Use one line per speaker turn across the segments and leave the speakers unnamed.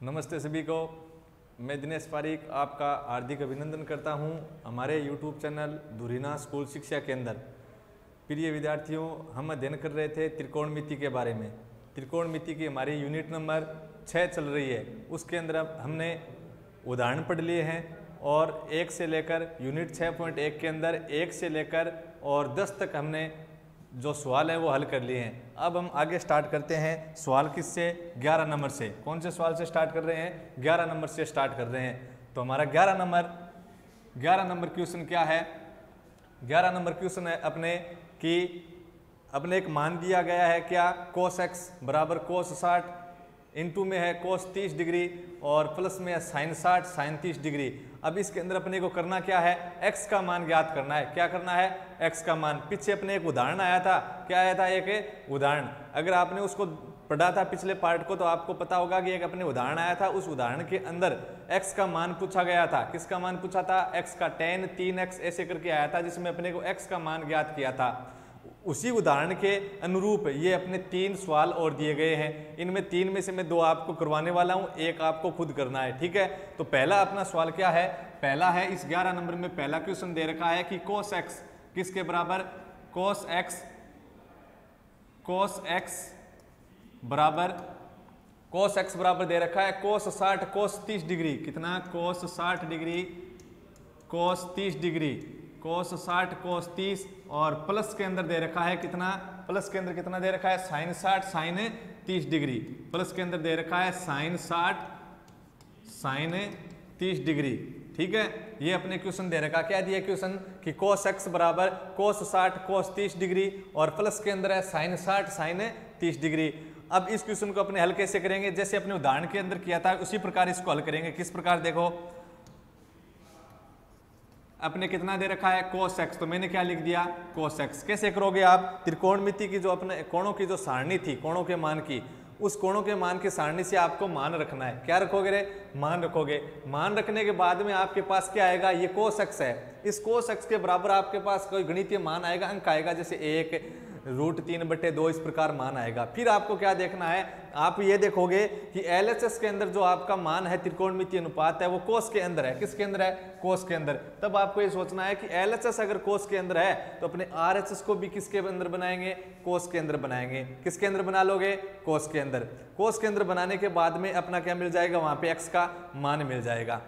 नमस्ते सभी को। मैं दिनेश पारीक आपका हार्दिक अभिनंदन करता हूं हमारे YouTube चैनल धुरीना स्कूल शिक्षा के अंदर। प्रिय विद्यार्थियों, हम अध्ययन कर रहे थे त्रिकोणमिति के बारे में। त्रिकोणमिति की हमारी यूनिट नंबर 6 चल रही है। उसके अंदर हमने उदाहरण पढ़ लिए हैं और 1 से लेकर यूनिट 6.1 के अंदर 1 से लेकर और 10 तक हमने जो सवाल है वो हल कर लिए हैं। अब हम आगे स्टार्ट करते हैं। सवाल किससे? 11 नंबर से। कौन से सवाल से स्टार्ट कर रहे हैं? 11 नंबर से स्टार्ट कर रहे हैं। तो हमारा 11 नंबर क्वेश्चन क्या है? 11 नंबर क्वेश्चन है अपने एक मान दिया गया है क्या? cos x बराबर cos 60, इनटू में है cos 30 डिग्री और प्लस में है sin 60 sin 30 डिग्री। अब इसके अंदर अपने को करना क्या है? x का मान ज्ञात करना है। क्या करना है? x का मान। पीछे अपने एक उदाहरण आया था। क्या आया था? एक उदाहरण। अगर आपने उसको पढ़ा था पिछले पार्ट को तो आपको पता होगा कि एक अपने उदाहरण आया था। उस उदाहरण के अंदर x का मान पूछा गया था। किसका मान पूछा था? x का। tan 3x ऐसे करके आया था जिसमें अपने को x का मान ज्ञात किया था। उसी उदाहरण के अनुरूप ये अपने 3 सवाल और दिए गए हैं। इनमें 3 में से मैं 2 आपको करवाने वाला हूं, एक आपको खुद करना है। ठीक है, तो पहला अपना सवाल क्या है? पहला है इस 11 नंबर में पहला क्वेश्चन दे रखा है कि cos x किसके बराबर? cos x बराबर दे रखा है cos 60 cos 30 डिग्री। कितना? cos 60 degree cos 30 degree, cos 60 cos 30 और प्लस के अंदर दे रखा है कितना? प्लस के अंदर कितना दे रखा है? sin 60 sin 30 degree. प्लस के अंदर दे रखा है sin 60 sin 30 डिग्री। ठीक है, ये अपने क्वेश्चन दे रखा। क्या दिया क्वेश्चन? कि cos x बराबर cos 60 cos 30 डिग्री और प्लस के अंदर है sin 60 sin 30 डिग्री। अब इस क्वेश्चन को अपने हल कैसे करेंगे? जैसे अपने उदाहरण के अंदर किया था उसी प्रकार इसको हल करेंगे। किस प्रकार? देखो, अपने कितना दे रखा है? cos x। तो मैंने क्या लिख दिया? cos x। कैसे करोगे आप? त्रिकोणमिति की जो अपने कोणों की जो सारणी थी, कोणों के मान की, उस कोणों के मान की सारणी से आपको मान रखना है। क्या रखोगे रे? मान रखोगे। मान रखने के बाद में आपके पास क्या आएगा? ये cos x है। इस cos x के बराबर आपके पास कोई गणितीय मान आएगा, अंक आएगा, जैसे 1 √3/2 इस प्रकार मान आएगा। फिर आपको क्या देखना है? आप ये देखोगे कि LHS के अंदर जो आपका मान है, त्रिकोणमितीय अनुपात है, वो cos के अंदर है। किसके अंदर है? cos के अंदर। तब आपको ये सोचना है कि LHS अगर cos के अंदर है तो अपने RHS को भी किसके अंदर बनाएंगे? cos के अंदर बनाएंगे। किसके अंदर बना लोगे? cos के अंदर। cos के अंदर बनाने के बाद में अपना क्या मिल जाएगा? वहां पे x का मान मिल जाएगा।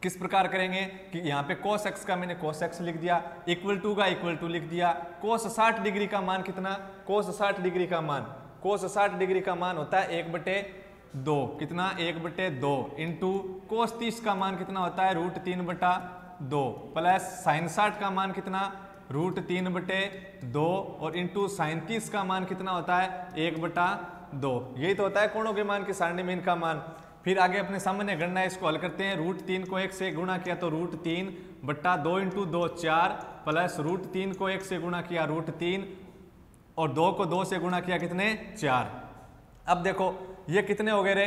किस प्रकार करेंगे कि यहाँ पे cos x का मैंने cos x लिख दिया, इक्वल टू का इक्वल टू लिख दिया। cos 60 डिग्री का मान कितना? cos 60 डिग्री का मान, cos 60 डिग्री का मान होता है 1/2। कितना? 1/2 इंटू cos 30 का मान कितना होता है? √3/2 प्लस sin 60 का मान कितना? √3/2 और इंटू sin 30 का मान कितना होता है? 1/2। यही तो होता है कोणों के मान की सारणी में इनका मान। फिर आगे अपने सामान्य गणना इसको हल करते हैं। √3 को 1 से गुणा किया तो √3/2 इंटू 2 4 प्लस √3 को 1 से गुणा किया √3 और 2 को 2 से गुणा किया कितने? 4। अब देखो ये कितने हो गए रे?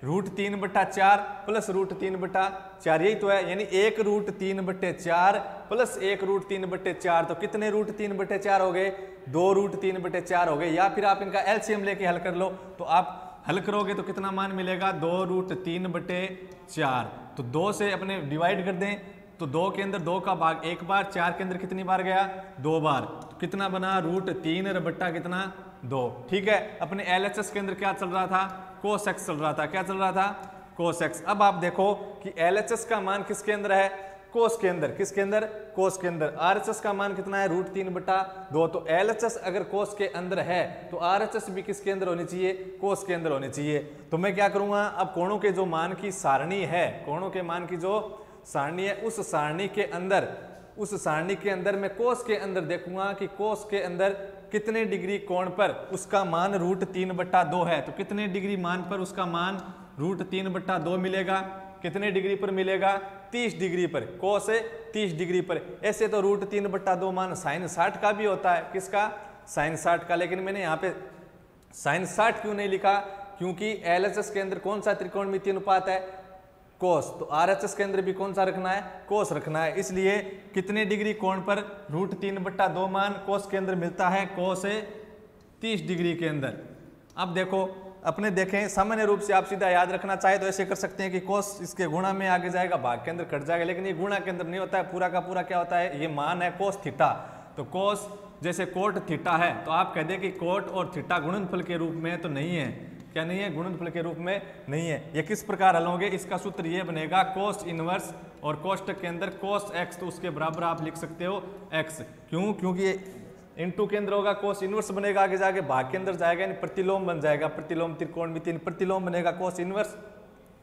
√3/4 प्लस √3/4, यही तो है। यानी 1 √3/4 प्लस 1 √3/4, तो कितने √3/4 हो गए? 2 √3/4 हो गए। या फिर आप इनका एलसीएम लेके हल कर लो तो आप हल करोगे तो कितना मान मिलेगा? 2 √3/4। तो 2 से अपने डिवाइड कर दें तो 2 के अंदर 2 का भाग 1 बार, 4 के अंदर कितनी बार गया? 2 बार। तो कितना बना? √3/2। ठीक है, अपने LHS के अंदर क्या चल रहा था? cos x चल रहा था। क्या चल रहा था? cos x। अब आप देखो कि LHS का मान किसके अंदर है? cos के अंदर। किसके अंदर? cos के अंदर। RHS का मान कितना है? √3/2। तो LHS अगर cos के अंदर है तो RHS भी किसके अंदर होनी चाहिए? cos के अंदर होनी चाहिए। तो मैं क्या करूंगा? अब कोणों के जो मान की सारणी है, कोणों के मान की जो सारणी है, उस सारणी के अंदर मैं cos के अंदर देखूंगा कि cos के अंदर कितने डिग्री कोण पर उसका मान √3/2 है। तो कितने डिग्री मान पर उसका मान √3/2 मिलेगा? कितने डिग्री पर मिलेगा? 30 डिग्री पर। cos 30 डिग्री पर। ऐसे तो √3/2 मान sin 60 का भी होता है। किसका? sin 60 का। लेकिन मैंने यहाँ पे sin 60 क्यों नहीं लिखा? क्योंकि LHS के अंदर कौन सा त्रिकोणमितीय अनुपात है? cos। तो RHS के अंदर भी कौन सा रखना है? cos रखना है। इसलिए कितने डिग्री कोण पर √3/2 मान cos के अंदर मिलता है? cos 30 डिग्री के अंदर। अब देखो अपने देखें सामान्य रूप से आप सीधा याद रखना चाहे तो ऐसे कर सकते हैं कि कोस इसके गुणा में आगे जाएगा, भाग के अंदर कट जाएगा, लेकिन ये गुणा के अंदर नहीं होता है, पूरा का पूरा क्या होता है, ये मान है कोस थीटा। तो कोस जैसे कोट थीटा है तो आप कह दें कि कोट और थीटा गुणनफल के रूप में तो नहीं है, क्या नहीं है, गुणनफल के रूप में नहीं है। ये किस प्रकार हल होंगे, इसका सूत्र ये बनेगा कोस इनवर्स और कोष्टक के अंदर कोस एक्स, तो उसके बराबर आप लिख सकते हो एक्स। क्यों, क्योंकि ये इनटू के अंदर होगा, कोस इनवर्स बनेगा, आगे जाके भाग के अंदर जाएगा, यानी प्रतिलोम बन जाएगा, प्रतिलोम त्रिकोणमिति प्रतिलोम बनेगा कोस इनवर्स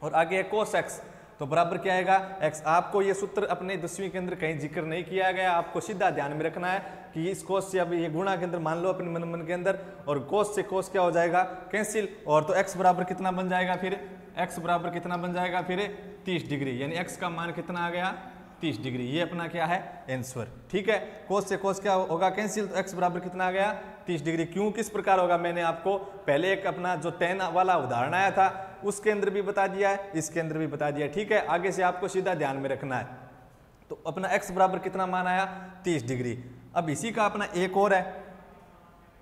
और आगे है कोस एक्स, तो बराबर क्या आएगा एक्स। आपको ये सूत्र अपने 10वीं के अंदर कहीं जिक्र नहीं किया गया, आपको सीधा ध्यान में रखना है कि इस कोस से अब ये गुणा के अंदर मान लो अपने मन के अंदर, और कोस से कोस क्या हो जाएगा कैंसिल, और तो एक्स बराबर कितना बन जाएगा फिर, एक्स बराबर कितना बन जाएगा फिर 30 डिग्री, यानी एक्स का मान कितना आ गया 30 डिग्री। ये अपना क्या है आंसर, ठीक है। कोस से कोस क्या होगा कैंसिल, तो एक्स बराबर कितना आ गया 30 डिग्री। क्यों, किस प्रकार होगा, मैंने आपको पहले एक अपना जो 10 वाला उदाहरण आया था उसके अंदर भी बता दिया है, इसके अंदर भी बता दिया, ठीक है। आगे से आपको सीधा ध्यान में रखना है। तो अपना एक्स बराबर कितना मान आया 30 डिग्री। अब इसी का अपना एक और है,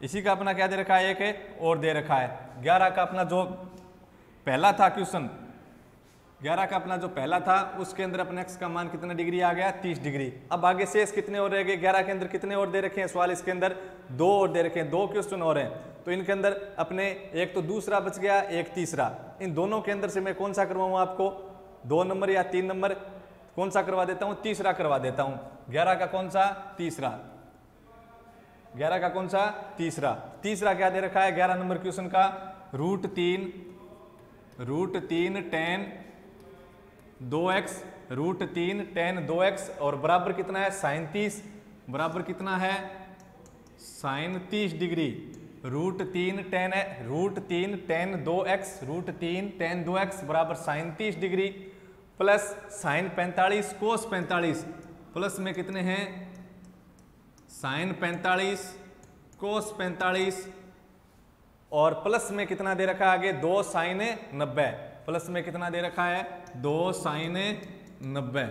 इसी का अपना क्या दे रखा है, एक है और दे रखा है 11 का अपना जो पहला था क्वेश्चन, 11 का अपना जो पहला था उसके अंदर अपने एक्स का मान कितना डिग्री आ गया 30 डिग्री। अब आगे शेष कितने और रह गए, 11 के अंदर कितने और दे रखे हैं सवाल, इसके अंदर 2 और दे रखे हैं, 2 क्वेश्चन और हैं, तो इनके अंदर अपने एक तो दूसरा बच गया, एक तीसरा। इन दोनों के अंदर से मैं कौन सा करवाऊँ आपको, 2 नंबर या 3 नंबर, कौन सा करवा देता हूँ, तीसरा करवा देता हूँ। 11 का कौन सा, तीसरा, 11 का कौन सा, तीसरा। तीसरा क्या दे रखा है 11 नंबर क्वेश्चन का, √3 tan 2x, √3 tan 2x और बराबर कितना है sin 30, बराबर कितना है sin 30 degree. √3 tan 2x, √3 tan 2x बराबर sin 30 degree plus sin 45 cos 45, plus में कितने हैं sin 45 cos 45 और प्लस में कितना दे रखा है आगे 2 sin 90, प्लस में कितना दे रखा है 2 sin 90।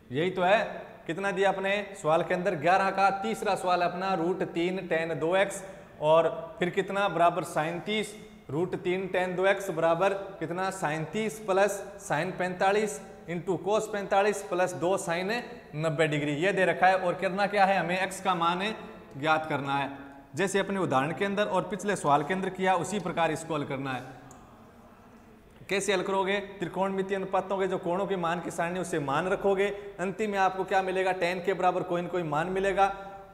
यही तो है, कितना दिया अपने सवाल के अंदर 11 का तीसरा सवाल अपना √3 tan 2x और फिर कितना बराबर sin 30, √3 tan 2x बराबर कितना sin 30 plus sin 45 into cos 45 plus 2 sin 90 degree, ये दे रखा है। और करना क्या है, हमें x का मान ज्ञात करना है, जैसे अपने उदाहरण के अंदर और पिछले सवाल के अंदर किया उसी प्रकार इसको हल करना है। कैसे हल करोगे, त्रिकोणमितीय अनुपातों के जो कोणों के मान की सारणी उससे मान रखोगे, अंतिम में आपको क्या मिलेगा tan के बराबर कोई न कोई मान मिलेगा।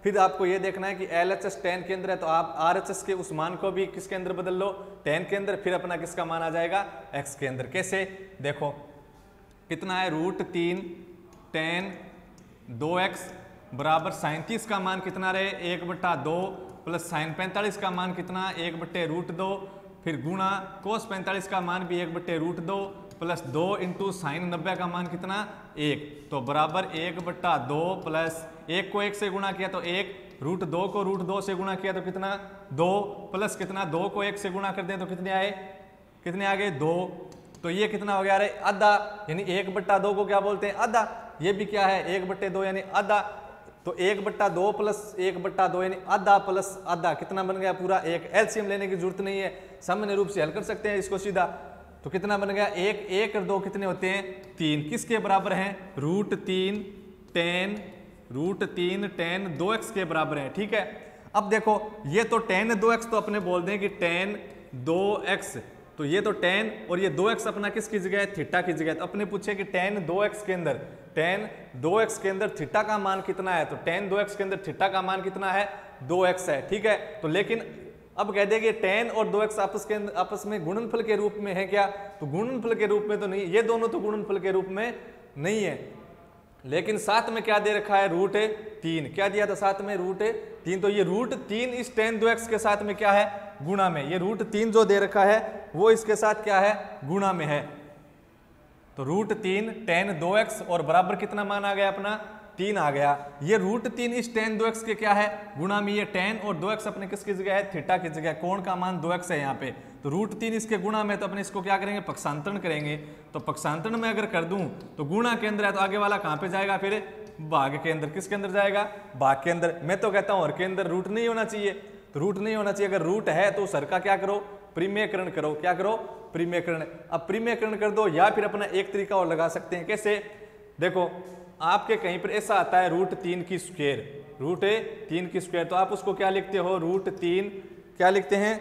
फिर आपको ये देखना है कि LHS tan के अंदर है तो आप RHS के उस मान को भी किसके अंदर बदल लो, tan के अंदर, फिर अपना किसका मान आ जाएगा x के अंदर। कैसे, देखो कितना है √3 tan 2x बराबर sin 30 का मान कितना रहे 1/2 प्लस sin 45 का मान कितना 1/√2 फिर गुणा cos 45 का मान भी 1/√2 प्लस 2 इंटू sin 90 का मान कितना 1, तो बराबर 1/2 प्लस 1 को 1 से गुणा किया तो 1, √2 को √2 से गुणा किया तो कितना 2 प्लस कितना 2 को 1 से गुणा कर दें तो कितने आए, कितने आ गए 2, तो ये कितना हो गया रे आधा, यानी 1/2 को क्या बोलते हैं आधा, ये भी क्या है 1/2 यानी आधा, तो 1/2 प्लस 1/2 यानी आधा प्लस आधा कितना बन गया पूरा 1। एलसीएम लेने की जरूरत नहीं है, सामान्य रूप से हल कर सकते हैं इसको सीधा। तो कितना बन गया 1 और 2 कितने होते हैं 3, किसके बराबर हैं √3 tan 2x के बराबर है, ठीक है। अब देखो ये तो tan 2x तो अपने बोल दें कि tan 2x, तो ये तो tan और ये 2x अपना किसकी जगह है थीटा की जगह, तो अपने पूछे कि tan 2x के अंदर थीटा का मान कितना है, तो tan 2x के अंदर थीटा का मान कितना है 2x है, ठीक है। तो लेकिन अब कह देंगे tan और 2x आपस में गुणनफल के रूप में है क्या, तो गुणनफल के रूप में तो नहीं, ये दोनों तो गुणनफल के रूप में नहीं है, लेकिन साथ में क्या दे रखा है √3, क्या दिया था साथ में √3, तो ये √3 इस tan 2x के साथ में क्या है गुणा में, ये √3 जो दे रखा है वो इसके साथ क्या है गुणा में है, तो √3 tan 2x और बराबर कितना मान आ गया अपना 3 आ गया। ये √3 इस tan 2x के क्या है गुणा में, ये tan और 2x अपने किसकी जगह है थीटा की जगह, कोण का मान 2x है यहाँ पे, तो √3 इसके गुणा में, तो अपने इसको क्या करेंगे पक्षांतरण करेंगे, तो पक्षांतरण में अगर कर दूं तो गुणा के अंदर है तो आगे वाला कहाँ पे जाएगा फिर भाग के अंदर, किसके अंदर जाएगा भाग के अंदर। मैं तो कहता हूँ हर के अंदर रूट नहीं होना चाहिए, तो रूट नहीं होना चाहिए, अगर रूट है तो उस हर का क्या करो परिमेयकरण करो। क्या करो? परिमेयकरण। अब परिमेयकरण कर दो, या फिर अपना एक तरीका और लगा सकते हैं। कैसे? देखो आपके कहीं पर ऐसा आता है √3 की स्क्वायर, √3 की स्क्वायर, तो आप उसको क्या लिखते हो? √3 क्या लिखते हैं?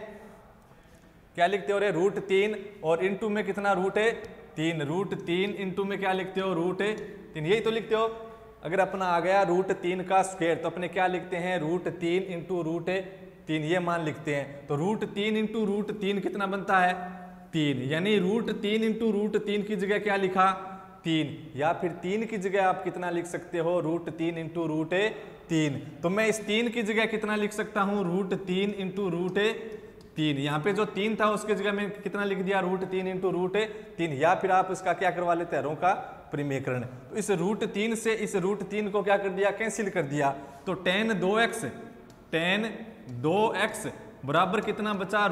क्या लिखते हो रे? √3 और इंटू में कितना रूट है? 3। √3 इंटू में क्या लिखते हो? √3, यही तो लिखते हो। अगर अपना आ गया √3 का स्क्वायर तो अपने क्या लिखते हैं? √3 इंटू √3, ये मान लिखते हैं। तो √3 इंटू √3 कितना बनता है? 3, यानी √3 इंटू √3 की जगह क्या लिखा? 3, या फिर 3 की जगह आप कितना लिख सकते हो? √3 इंटू √3। तो मैं इस 3 की जगह कितना लिख सकता हूँ? √3 इंटू √3। यहाँ पे जो 3 था उसकी जगह में कितना लिख दिया? √3 इंटू √3, या फिर आप इसका क्या करवा लेते हैं? हरों का परिमेयकरण। तो इस √3 से इस √3 को क्या कर दिया? कैंसिल कर दिया। तो tan 2x बराबर कितना बचा?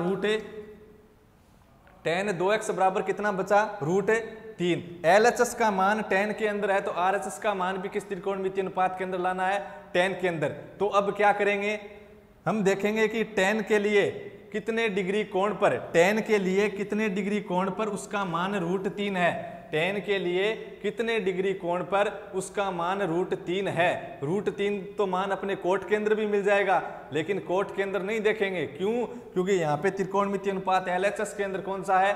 tan 2x बराबर कितना बचा? √3। LHS का मान tan के अंदर है, तो RHS का मान भी किस त्रिकोणमितीय अनुपात के अंदर लाना है? tan के अंदर। तो अब क्या करेंगे? हम देखेंगे कि tan के लिए कितने डिग्री कोण पर, tan के लिए कितने डिग्री कोण पर उसका मान √3 है। tan के लिए कितने डिग्री कोण पर उसका मान √3 है। √3 तो मान अपने कोट के अंदर भी मिल जाएगा, लेकिन कोट के अंदर नहीं देखेंगे। क्यों? क्योंकि यहाँ पे त्रिकोणमितीय अनुपात LHS के अंदर कौन सा है?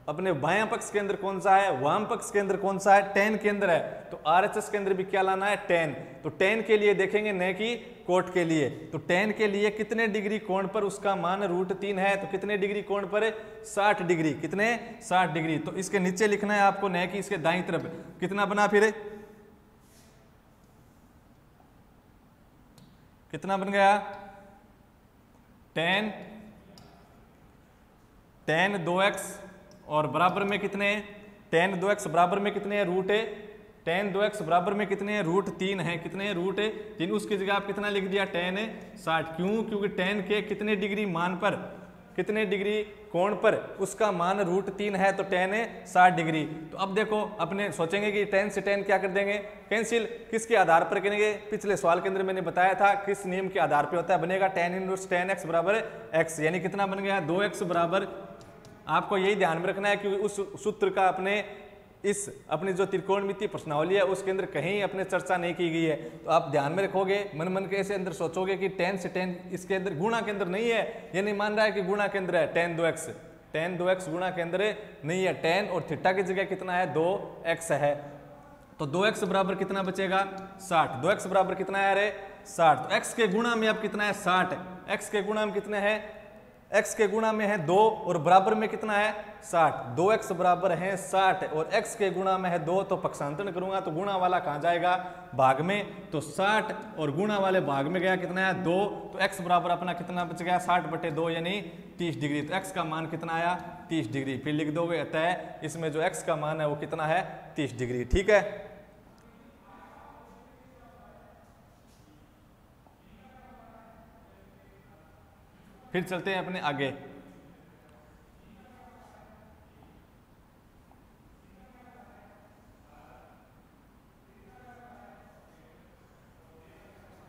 अपने बायां पक्ष के अंदर कौन सा है? वाम पक्ष के अंदर कौन सा है? tan के अंदर है। तो RHS के अंदर भी क्या लाना है? tan। तो tan के लिए देखेंगे, न कि कोट के लिए। तो tan के लिए कितने डिग्री कोण पर उसका मान √3 है? तो कितने डिग्री कोण पर? 60 डिग्री। कितने? 60 डिग्री। तो इसके नीचे लिखना है आपको, न कि इसके दाईं तरफ। कितना बना फिर? कितना बन गया? tan 2x और बराबर में कितने? tan 2x बराबर में कितने हैं? tan 2x बराबर में कितने हैं? √3 है। कितने हैं? √3। उसकी जगह आप कितना लिख दिया? tan 60। क्यों? क्योंकि tan के कितने डिग्री मान पर, कितने डिग्री कोण पर उसका मान √3 है, तो tan 60 डिग्री। तो अब देखो, अपने सोचेंगे कि tan से tan क्या कर देंगे? कैंसिल। किसके आधार पर करेंगे? पिछले सवाल के अंदर मैंने बताया था किस नियम के आधार पर होता है। बनेगा tan इनवर्स tan x बराबर x, यानी कितना बन गया? 2x बराबर, आपको यही ध्यान में रखना है कि उस सूत्र का अपनी जो त्रिकोणमितीय प्रश्नावली है उसके अंदर कहीं अपने चर्चा नहीं की गई है। तो आप ध्यान में रखोगे, मन के ऐसे अंदर सोचोगे कि tan से tan इसके अंदर गुणा के अंदर नहीं है। ये नहीं मान रहा है कि गुणा के अंदर है tan 2x गुणा के अंदर नहीं है। tan और थीटा की जगह कितना है? 2x है। तो 2x बराबर कितना बचेगा? 60। 2x बराबर कितना है? अरे 60। तो x के गुणा में अब कितना है? 60। x के गुणा में कितने हैं? x के गुणा में है 2 और बराबर में कितना है? 60। 2x बराबर है 60 और x के गुणा में है 2, तो पक्षांतरण करूंगा तो गुणा वाला कहाँ जाएगा? भाग में। तो 60 और गुणा वाले भाग में गया कितना है? 2। तो x बराबर अपना कितना बच गया? 60/2 यानी 30 डिग्री। तो x का मान कितना आया? 30 डिग्री। फिर लिख दोगे, अतः इसमें जो x का मान है वो कितना है? 30 डिग्री। ठीक है। फिर चलते हैं अपने आगे।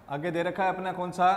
आगे दे रखा है अपना कौन सा?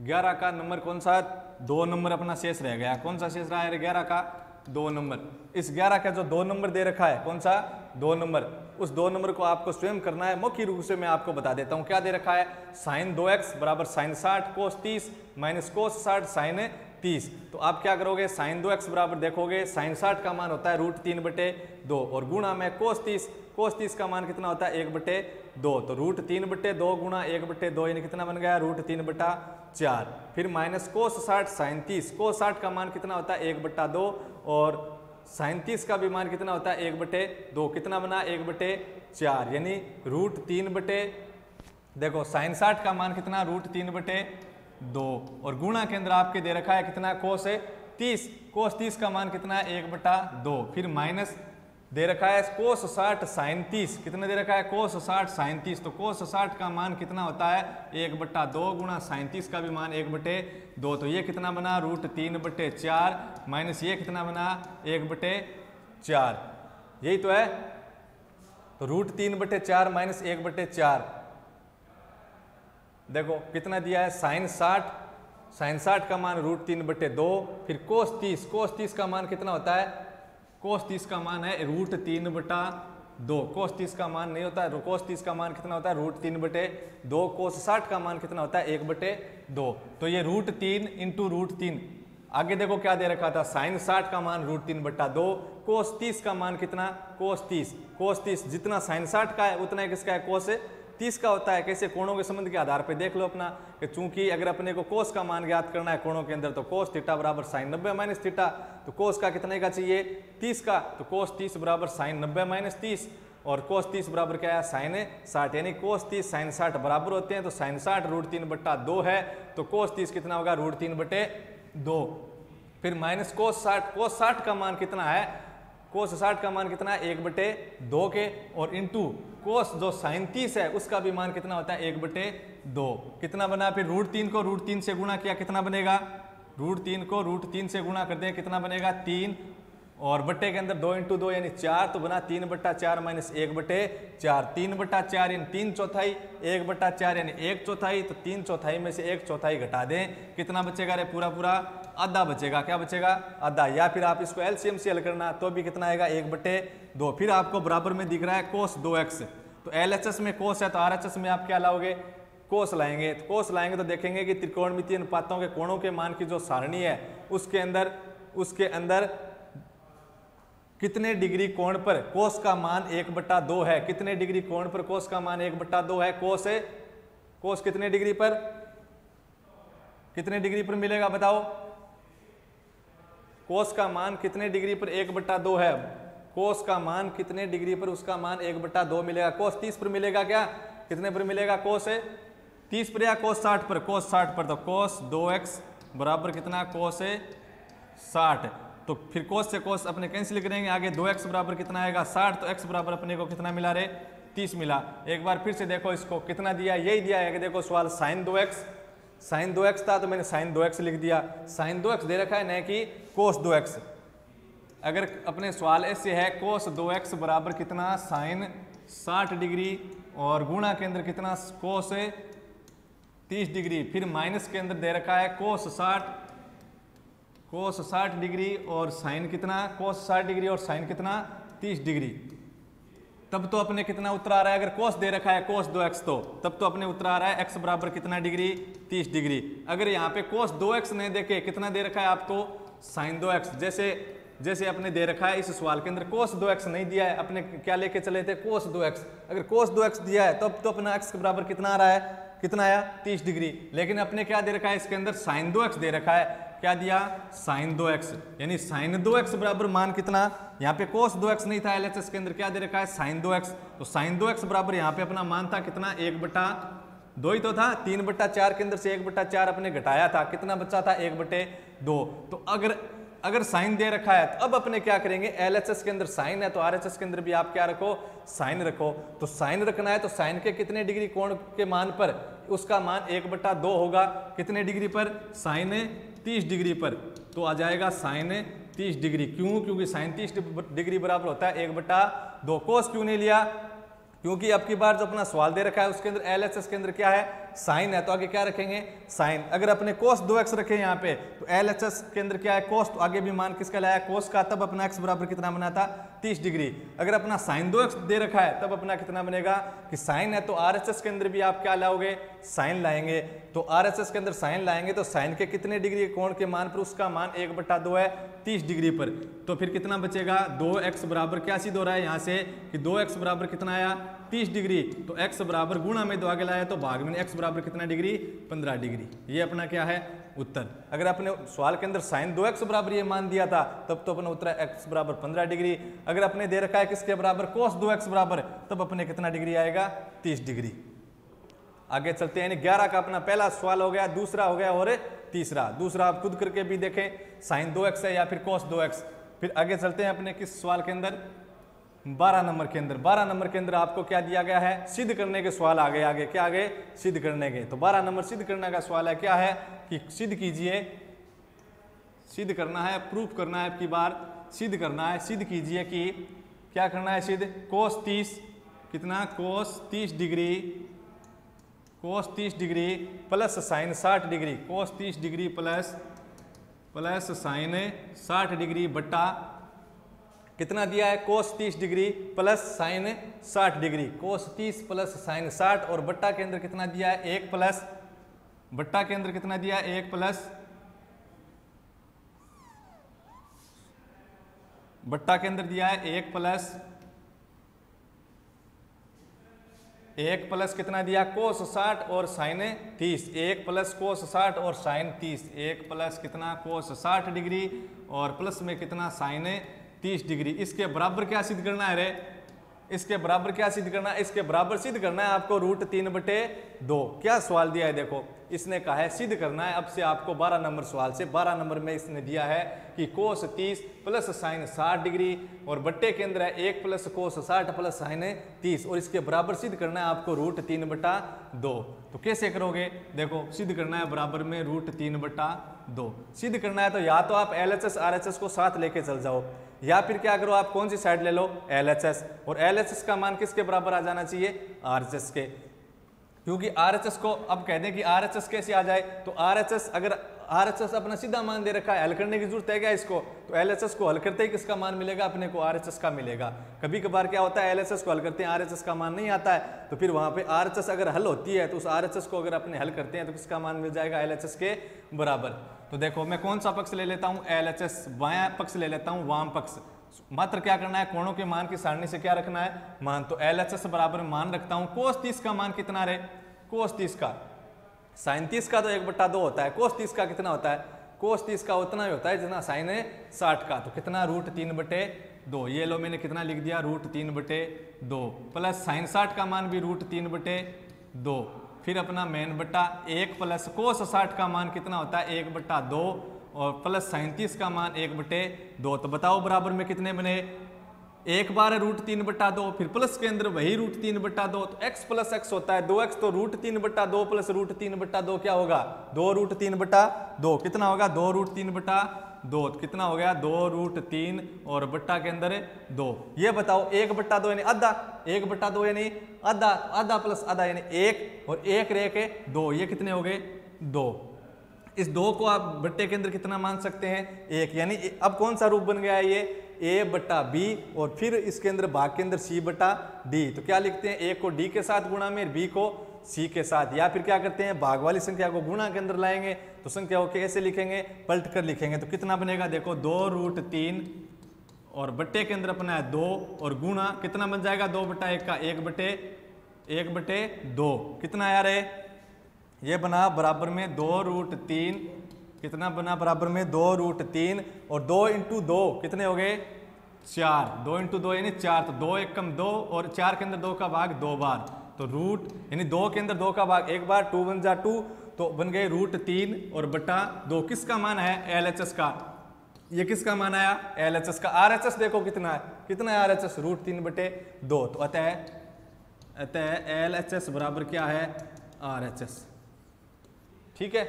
11 का नंबर कौन सा? 2 नंबर अपना शेष रह गया। कौन सा शेष रहा है? 11 का 2 नंबर। इस 11 का जो 2 नंबर दे रखा है, कौन सा? 2 नंबर। उस 2 नंबर को आपको स्वयं करना है। मुख्य रूप से मैं आपको बता देता हूं क्या दे रखा है। sin 2x बराबर sin 60 cos 30 minus cos 60 sin 30। तो आप क्या करोगे? sin 2x बराबर देखोगे, sin 60 का मान होता है √3/2 और गुणा में cos 30 का मान कितना होता है? 1/2। तो √3/2 गुणा 1/2 यानी कितना बन गया? √3/4। फिर माइनस cos 60 sin 30। cos 60 का मान कितना होता है? 1/2 और sin 30 का भी मान कितना होता है? 1/2। कितना बना? 1/4 यानी √3/, देखो sin 60 का मान कितना? √3/2 और गुणा के अंदर आपके दे रखा है कितना? cos 30 का मान कितना है? 1/2। फिर माइनस दे रखा है cos 60 sin 30। कितना दे रखा है? cos 60 sin 30। तो cos 60 का मान कितना होता है? 1/2 गुणा sin 30 का भी मान 1/2। तो ये कितना बना? √3/4 माइनस ये कितना बना? 1/4। यही तो है। तो √3/4 माइनस 1/4, देखो कितना दिया है? sin 60 साइन 60 का मान √3/2, फिर कोस 30 का मान कितना होता है, कोस 30 का मान है √3/2, कोस 30 का मान नहीं होता है, कोस 30 का मान कितना होता है √3/2, कोस 60 का मान कितना होता है 1/2। तो ये √3 × √3, आगे देखो क्या दे रखा था, साइन 60 का मान √3/2, कोस 30 का मान कितना, कोस 30 जितना साइन 60 का है उतना ही किसका है, कोस 30 का होता है। कैसे, कोणों के संबंध के आधार पे देख लो अपना कि चूंकि अगर अपने को कोस का मान ज्ञात करना है कोणों के अंदर, तो कोस थीटा बराबर साइन 90 - थीटा, तो कोस का कितने का चाहिए 30 का, तो कोस 30 बराबर साइन 90 - 30, और कोस 30 बराबर क्या है साइन 60, यानी कोस 30 साइन 60 बराबर होते हैं। तो साइन 60 √3/2 है, तो कोस 30 कितना होगा √3/2। फिर माइनस कोस 60 का मान कितना है, कोस 60 का मान कितना है 1/2 के, और इंटू कोस जो साइन 30 है उसका भी मान कितना होता है 1/2, कितना बना, फिर √3 को √3 से गुणा किया, कितना बनेगा, √3 को √3 से गुणा कर दें, कितना बनेगा 3, और बट्टे के अंदर 2 × 2 यानी 4, तो बना 3/4 - 1/4, 3/4 यानी 3/4, 1/4 यानी 1/4, तो 3/4 में से 1/4 घटा दें, कितना बचेगा रे, पूरा आधा बचेगा। क्या बचेगा, आधा। या फिर आप इसको एलसीएम से हल करना तो भी कितना आएगा 1/2। फिर आपको बराबर में दिख रहा है कोस 2x, तो एलएचएस में कोस है तो आरएचएस में आप क्या लाओगे, कोस लाएंगे। तो कोस लाएंगे तो देखेंगे कि त्रिकोणमितीय अनुपातों के कोणों के मान की जो सारणी है उसके अंदर कितने डिग्री कोण पर कोस का मान 1/2 है, कितने डिग्री कोण पर कोस का मान 1/2 है, कोस कितने डिग्री पर मिलेगा बताओ, कोस का मान कितने डिग्री पर 1/2 है, कोस का मान कितने डिग्री पर उसका मान 1/2 मिलेगा, कोस 30 पर मिलेगा क्या, कितने पर मिलेगा, कोस 30 पर या कोस 60 पर, कोस 60 पर, तो कोस 2x बराबर कितना, कोस 60, तो फिर कोस से कोस अपने कैंसिल करेंगे, आगे 2x बराबर कितना आएगा 60, तो x बराबर अपने को कितना मिला रे 30 मिला। एक बार फिर से देखो इसको कितना दिया, यही दिया है कि देखो सवाल साइन 2x था तो मैंने साइन 2x लिख दिया, साइन 2x दे रखा है न कि कोस 2x। अगर अपने सवाल ऐसे है कोस 2x बराबर कितना साइन 60 डिग्री और गुणा के अंदर कितना कोस 30 डिग्री, फिर माइनस के अंदर दे रखा है कोस 60 डिग्री और साइन कितना, कोस 60 डिग्री और साइन कितना 30 डिग्री, तब तो अपने कितना उत्तर आ रहा है, अगर कोस दे रखा है कोस 2x तो तब तो अपने उत्तर आ रहा है x बराबर कितना डिग्री 30 डिग्री। अगर यहाँ पे कोस 2x नहीं देखे कितना दे रखा है आपको साइन 2x, जैसे अपने दे रखा है इस सवाल के अंदर कोस 2x नहीं दिया है, अपने क्या लेके चले थे कोस 2x, अगर कोस 2x दिया है तब तो अपना x के बराबर कितना आ रहा है, कितना आया 30 डिग्री, लेकिन अपने क्या दे रखा है इसके अंदर साइन 2x दे रखा है, क्या दिया साइन 2x, यानी साइन 2x बराबर मान कितना, यहाँ पे कोस 2x नहीं था एलएचएस के अंदर, क्या दे रखा है साइन 2x, तो साइन 2x बराबर यहाँ पे अपना मान था कितना 1/2 ही तो था, 3/4 के अंदर से 1/4 अपने घटाया था, कितना बचा था 1/2। तो अगर साइन दे रखा है तो अब अपने क्या करेंगे, एलएचएस के अंदर साइन है तो आरएचएस के अंदर भी आप क्या रखो साइन रखो, तो साइन रखना है तो साइन के कितने डिग्री कोण के मान पर उसका मान 1/2 होगा, कितने डिग्री पर साइन 30 डिग्री पर, तो आ जाएगा साइन 30 डिग्री। क्यों, क्योंकि साइन 30 डिग्री बराबर होता है 1/2। कोस क्यों नहीं लिया, क्योंकि अब की बार जो अपना सवाल दे रखा है उसके अंदर एलएचएस के अंदर क्या है साइन है, तो आगे क्या रखेंगे साइन। अगर अपने कोस 2x रखे यहाँ पे तो एलएचएस के अंदर क्या है कोस, तो आगे भी मान किसका लाया कोस का, तब अपना x बराबर कितना बना था 30 डिग्री। अगर अपना साइन 2x दे रखा है तब अपना कितना बनेगा कि साइन है, तो आरएचएस के अंदर भी आप क्या लाओगे साइन लाएंगे, तो आरएचएस के अंदर साइन लाएंगे तो साइन के कितने डिग्री कोण के मान पर उसका मान 1/2 है 30 डिग्री पर, तो फिर कितना बचेगा 2x बराबर क्या सिद्ध हो रहा है यहाँ से कि 2x बराबर कितना आया 30 डिग्री, तो x बराबर गुणा में 2 आगे लाया तो भाग में x बराबर कितना डिग्री 15 डिग्री, ये अपना क्या है उत्तर। अगर अपने सवाल के अंदर साइन 2x बराबर ये मान दिया था तब तो अपना उत्तर है x बराबर 15 डिग्री। अगर अपने दे रखा है किसके बराबर कोस 2x बराबर, तब अपने कितना डिग्री आएगा 30 डिग्री। आगे चलते हैं, 11 का अपना पहला सवाल हो गया, दूसरा हो गया और तीसरा। दूसरा आप खुद करके भी देखें साइन 2x है या फिर कोस 2x। फिर आगे चलते हैं अपने किस सवाल के अंदर 12 नंबर के अंदर। 12 नंबर के अंदर आपको क्या दिया गया है सिद्ध करने के सवाल आगे आगे क्या आगे सिद्ध करने के। तो 12 नंबर सिद्ध करने का सवाल है, क्या है कि सिद्ध कीजिए, सिद्ध करना है प्रूफ करना है, आपकी बार सिद्ध करना है। सिद्ध कीजिए कि क्या करना है सिद्ध, कोस 30 कितना cos 30 degree cos 30 degree plus sine 60 degree, cos 30 degree plus sine 60 degree बट्टा कितना दिया है, cos 30 degree plus sine 60 degree, cos 30 plus sine 60 और बट्टा के अंदर कितना दिया है 1 प्लस, बट्टा के अंदर कितना दिया है 1 प्लस, बट्टा के अंदर दिया है 1 प्लस कितना दिया, कोस 60 और साइन 30, 1 प्लस कोस 60 और साइन 30, 1 प्लस कितना कोस 60 डिग्री और प्लस में कितना साइन 30 डिग्री। इसके बराबर क्या सिद्ध करना है रे, इसके बराबर क्या सिद्ध करना है, इसके बराबर सिद्ध करना है आपको √3/2। क्या सवाल दिया है देखो, इसने कहा है सिद्ध करना है। अब से आपको 12 नंबर सवाल से 12 नंबर में इसने दिया है कि कोस 30 प्लस साइन 60 डिग्री और बट्टे के अंदर है 1 प्लस कोस 60 प्लस साइन 30 और इसके बराबर सिद्ध करना है आपको √3/2। तो कैसे करोगे, देखो सिद्ध करना है बराबर में √3/2 सिद्ध करना है। तो या तो आप LHS RHS को साथ लेके चल जाओ, या फिर क्या करो आप कौन सी साइड ले लो, LHS, और LHS का मान किसके बराबर आ जाना चाहिए, RHS के, क्योंकि RHS को अब कह दें कि RHS कैसे आ जाए, तो RHS अगर RHS अपना सीधा मान दे रखा है, हल करने की जरूरत है क्या इसको, तो LHS को हल करते ही किसका मान मिलेगा, अपने को RHS का मिलेगा। कभी कभार क्या होता है LHS को हल करते हैं RHS का मान नहीं आता है, तो फिर वहां पे RHS अगर हल होती है तो उस RHS को अगर अपने हल करते हैं तो किसका मान मिल जाएगा, LHS के बराबर। तो देखो मैं कौन सा पक्ष ले लेता हूँ, LHS, बायां पक्ष ले लेता हूँ, वाम पक्ष। मात्र क्या करना है, कोणों के मान की सारणी से क्या रखना है, मान। तो LHS बराबर मान रखता हूँ, कोस 30 का मान कितना रहे, कोस 30 का, साइन 30 का तो 1/2 होता है, कोस 30 का कितना होता है, कोस 30 का उतना ही होता है जितना साइन 60 का, तो कितना √3/2। ये लो मैंने कितना लिख दिया, √3/2 प्लस साइन 60 का मान भी √3/2, फिर अपना मेन बट्टा 1 प्लस कोस 60 का मान कितना होता है 1/2 और प्लस साइन 30 का मान 1/2। तो बताओ बराबर में कितने बने, एक बार है √3/2, फिर प्लस के अंदर वही √3/2, तो x प्लस x होता है 2x, तो √3/2 प्लस √3/2 क्या होगा, 2√3/2, कितना होगा 2√3/2, कितना हो गया 2√3 और बट्टा के अंदर 2। ये बताओ 1/2 यानी आधा, 1/2 यानी आधा, आधा प्लस आधा यानी 1 और 1 रह के 2, ये कितने हो गए 2। इस 2 को आप बट्टे के अंदर कितना मान सकते हैं 1, यानी अब कौन सा रूप बन गया है ये A/B और फिर इसके अंदर भाग के अंदर C/D। तो क्या लिखते हैं, A को D के साथ गुणा में, B को C के साथ, या फिर क्या करते हैं भाग वाली संख्या को गुणा के अंदर लाएंगे, तो संख्या को कैसे लिखेंगे, पलट कर लिखेंगे। तो कितना बनेगा देखो 2√3 और बट्टे के अंदर अपना है 2 और गुणा कितना बन जाएगा 2/1 का 1/2, कितना यार है ये बना बराबर में 2√3, कितना बना बराबर में 2√3 और 2 × 2 कितने हो गए 4, 2 × 2 यानी 4, तो 2 × 1 2 और 4 के अंदर 2 का भाग 2 बार, तो रूट यानी 2 के अंदर 2 का भाग 1 बार, 2 × 2 तो बन गए √3 और बटा 2। किसका मान है LHS का, ये किसका मान आया LHS का। RHS देखो कितना है, कितना है RHS √3/2, तो अतः LHS बराबर क्या है RHS। ठीक है,